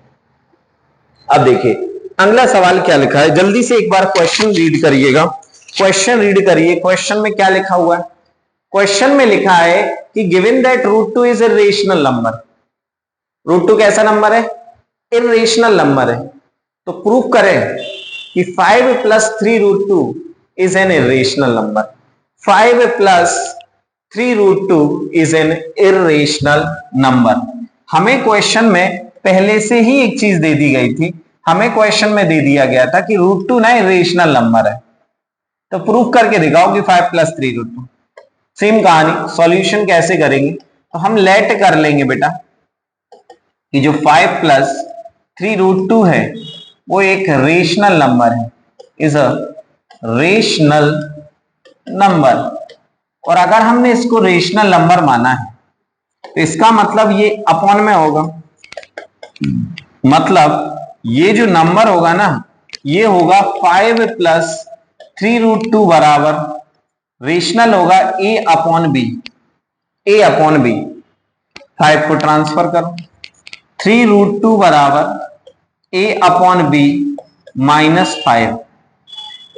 अब देखिए अगला सवाल क्या लिखा है, जल्दी से एक बार क्वेश्चन रीड करिएगा। क्वेश्चन रीड करिए, क्वेश्चन में क्या लिखा हुआ है? क्वेश्चन में लिखा है कि given that √2 is a rational number. √2 कैसा नंबर है? इर्रेशनल नंबर है। तो प्रूव करें कि 5 + 3 √2 is an irrational number. 5 + 3 √2 is an irrational number. हमें क्वेश्चन में पहले से ही एक चीज दे दी गई थी, हमें क्वेश्चन में दे दिया गया था कि √2 ना इर्रेशनल नंबर है। तो प्रूफ करके दिखाओ कि 5 + 3 √2। सेम कहानी, सॉल्यूशन कैसे करेंगे? तो हम लेट कर लेंगे बेटा कि जो 5 + 3 √2 है वो एक रेशनल नंबर है, इज अ रेशनल नंबर। और अगर हमने इसको रेशनल नंबर माना है तो इसका मतलब ये अपॉन में होगा, मतलब ये जो नंबर होगा ना, ये होगा 5 प्लस 3√2 बराबर रेशनल होगा a upon b. a upon b, 5 को ट्रांसफर करो, 3√2 बराबर a अपॉन बी माइनस 5।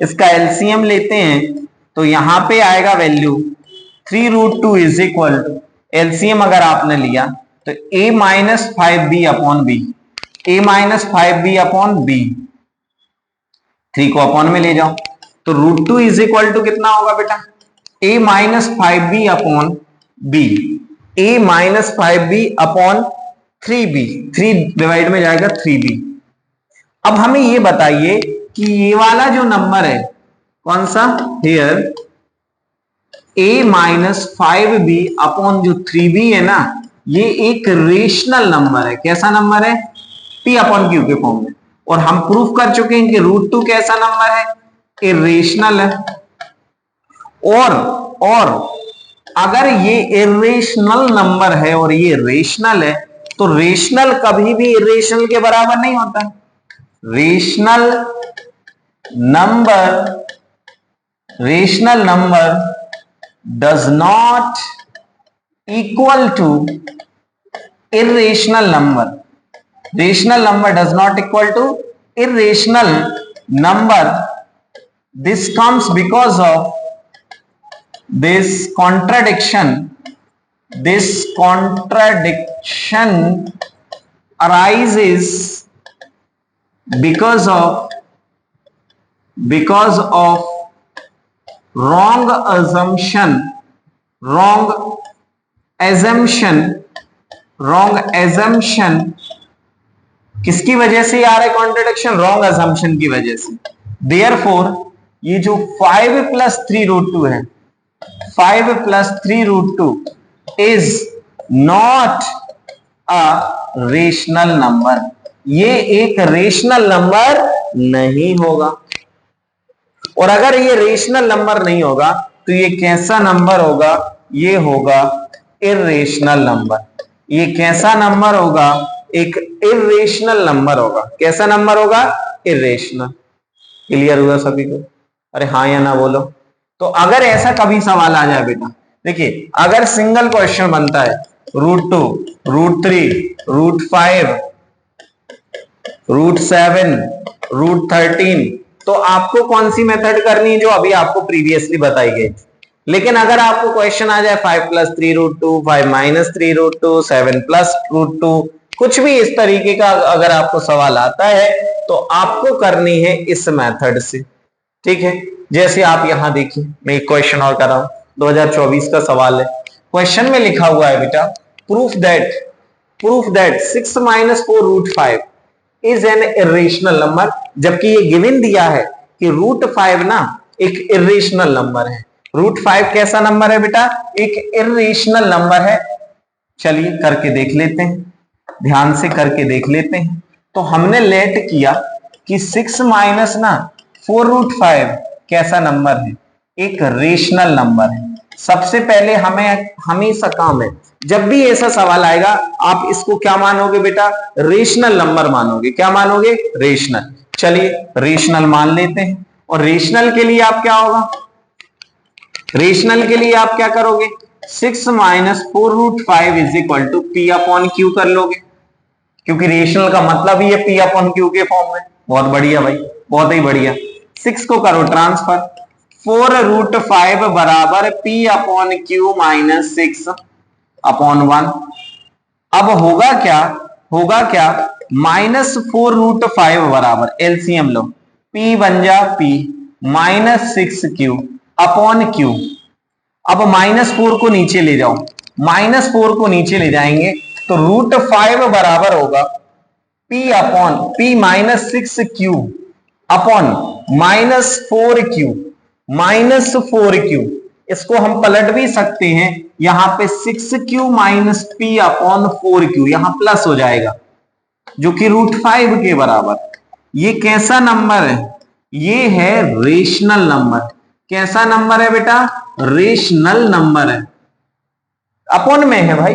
इसका एलसीएम लेते हैं तो यहां पे आएगा value 3√2 is equal to, LCM अगर आपने लिया तो a minus 5b upon b, a minus 5b upon b, 3 को अपॉन में ले जाओ तो √2 इज इक्वल टू कितना होगा बेटा, a minus 5b upon b, a minus 5b upon 3b, 3 divide में जाएगा 3b। अब हमें ये बताइए कि ये वाला जो नंबर है कौन सा, here a minus 5b upon जो 3b है ना, ये एक रेशनल नंबर है। कैसा नंबर है, p अपॉन क्यू के फॉर्म में। और हम प्रूफ कर चुके हैं कि √2 कैसा नंबर है, इरेशनल है। और अगर ये इरेशनल नंबर है और ये रेशनल है, तो रेशनल कभी भी इरेशनल के बराबर नहीं होता। Rational number does not equal to irrational number. Rational number does not equal to irrational number. This comes because of this contradiction. This contradiction arises because of wrong assumption किसकी वजह से आ रहा है कॉन्ट्रडिक्शन, रॉन्ग assumption की वजह से। Therefore ये जो 5 प्लस 3√2 है, 5 plus 3√2 is not a rational number, ये एक रेशनल नंबर नहीं होगा। और अगर ये रेशनल नंबर नहीं होगा तो ये कैसा नंबर होगा, ये होगा इरेशनल नंबर। ये कैसा नंबर होगा, एक इरेशनल नंबर होगा। कैसा नंबर होगा, इरेशनल। क्लियर हुआ सभी को? अरे हाँ या ना बोलो। तो अगर ऐसा कभी सवाल आ जाए बेटा, देखिए अगर सिंगल क्वेश्चन बनता है √2, √3, √5, √7, √13, तो आपको कौन सी मेथड करनी है, जो अभी आपको प्रीवियसली बताई गई। लेकिन अगर आपको क्वेश्चन आ जाए 5 प्लस 3√2, 5 माइनस 3√2, 7 प्लस √2, कुछ भी इस तरीके का अगर आपको सवाल आता है तो आपको करनी है इस मेथड से। ठीक है, जैसे आप यहां देखिए, मैं एक क्वेश्चन और कर रहा हूं, 2024 का सवाल है। क्वेश्चन में लिखा हुआ है बेटा, proof that 6 minus 4√5 is an irrational number. जबकि ये गिवन दिया है कि √5 ना एक इरेशनल नंबर है। √5 कैसा नंबर है बेटा, एक इरेशनल नंबर है। चलिए करके देख लेते हैं, ध्यान से करके देख लेते हैं। तो हमने लेट किया कि 6 माइनस ना 4√5 कैसा नंबर है, एक रेशनल नंबर है। सबसे पहले हमें हमेशा काम है, जब भी ऐसा सवाल आएगा आप इसको क्या मानोगे बेटा, रेशनल नंबर मानोगे। क्या मानोगे, रेशनल। चलिए रेशनल मान लेते हैं। और रेशनल के लिए आप क्या होगा, रेशनल के लिए आप क्या करोगे, 6 minus 4√5 is equal to p upon q कर लोगे, क्योंकि रेशनल का मतलब ही है पी अपॉन क्यू के फॉर्म में। बहुत बढ़िया भाई, बहुत ही बढ़िया। 6 को करो ट्रांसफर, 4√5 बराबर P upon Q minus 6 upon 1। अब होगा क्या, माइनस 4√5 बराबर एलसीएम लो, पी बन जा P minus 6q upon Q. अब -4 को नीचे ले जाओ, -4 को नीचे ले जाएंगे तो √5 बराबर होगा p upon p minus 6q upon -4q। इसको हम पलट भी सकते हैं, यहां पे 6q minus p upon 4q, यहां प्लस हो जाएगा जो कि √5 के बराबर। ये कैसा नंबर है, ये है रेशनल नंबर। कैसा नंबर है बेटा, रेशनल नंबर है, अपॉन में है भाई।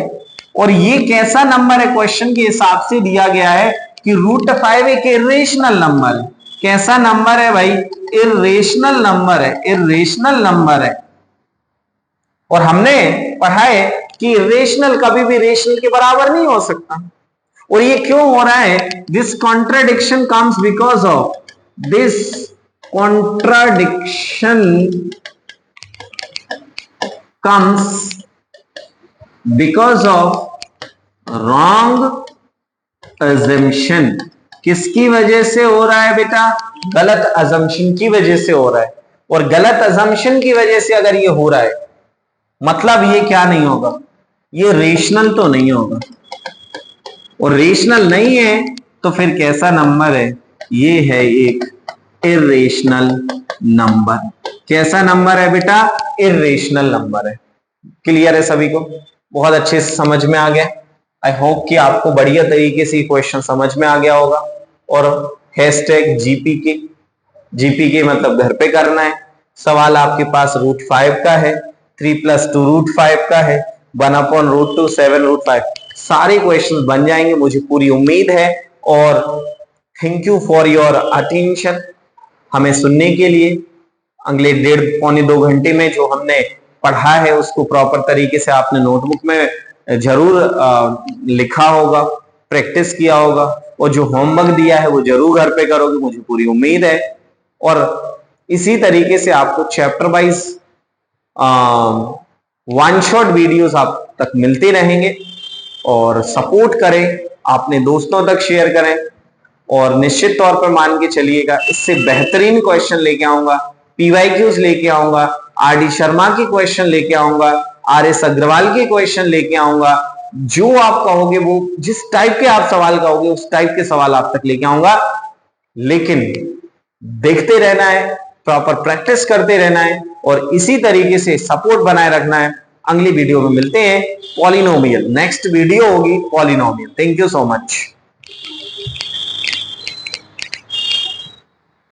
और ये कैसा नंबर है, क्वेश्चन के हिसाब से दिया गया है कि √5 एक इरेशनल नंबर है। कैसा नंबर है भाई? इरेशनल नंबर है, इरेशनल नंबर है। और हमने पढ़ा है कि इरेशनल कभी भी रेशनल के बराबर नहीं हो सकता। और ये क्यों हो रहा है? This contradiction comes because of this contradiction comes because of wrong assumption. किसकी वजह से हो रहा है बेटा? गलत अजम्पशन की वजह से हो रहा है। और गलत अजम्पशन की वजह से अगर ये हो रहा है, मतलब ये क्या नहीं होगा? ये रेशनल तो नहीं होगा। और रेशनल नहीं है तो फिर कैसा नंबर है? ये है एक इरेशनल नंबर। कैसा नंबर है बेटा? इरेशनल नंबर है। क्लियर है सभी को? बहुत अच्छे से समझ में आ गया। आई होप कि आपको बढ़िया तरीके से क्वेश्चन समझ में आ गया होगा। और हैशटैग जीपीके मतलब घर पे करना है। सवाल आपके पास √5 का है, 3 + 2 √5 का है, 1/√2 7√5। सारे क्वेश्चन बन जाएंगे, मुझे पूरी उम्मीद है। और thank you for your attention, हमें सुनने के लिए। अगले 1.5-2 घंटे में जो हमने पढ़ा है उसको प्रॉपर तरीके से आपने नोटबुक में जरूर लिखा होगा, प्रैक्टिस किया होगा, और जो होमवर्क दिया है वो जरूर घर पे करोगे, मुझे पूरी उम्मीद है। और इसी तरीके से आपको chapter wise one shot videos आप तक मिलते रहेंगे। और सपोर्ट करें, अपने दोस्तों तक शेयर करें। और निश्चित तौर पर मान के चलिएगा, इससे बेहतरीन क्वेश्चन लेके आऊंगा, PYQs लेके आऊंगा, RD शर्मा के क्वेश्चन लेके आऊंगा, RS अग्रवाल के क्वेश्चन लेके आऊंगा। जो आप कहोगे, वो जिस टाइप के आप सवाल कहोगे उस टाइप के सवाल आप तक लेके आऊंगा। लेकिन देखते रहना है, प्रॉपर प्रैक्टिस करते रहना है, और इसी तरीके से सपोर्ट बनाए रखना है। अगली वीडियो में मिलते हैं पॉलिनोमियल, नेक्स्ट वीडियो होगी polynomial. Thank you so much.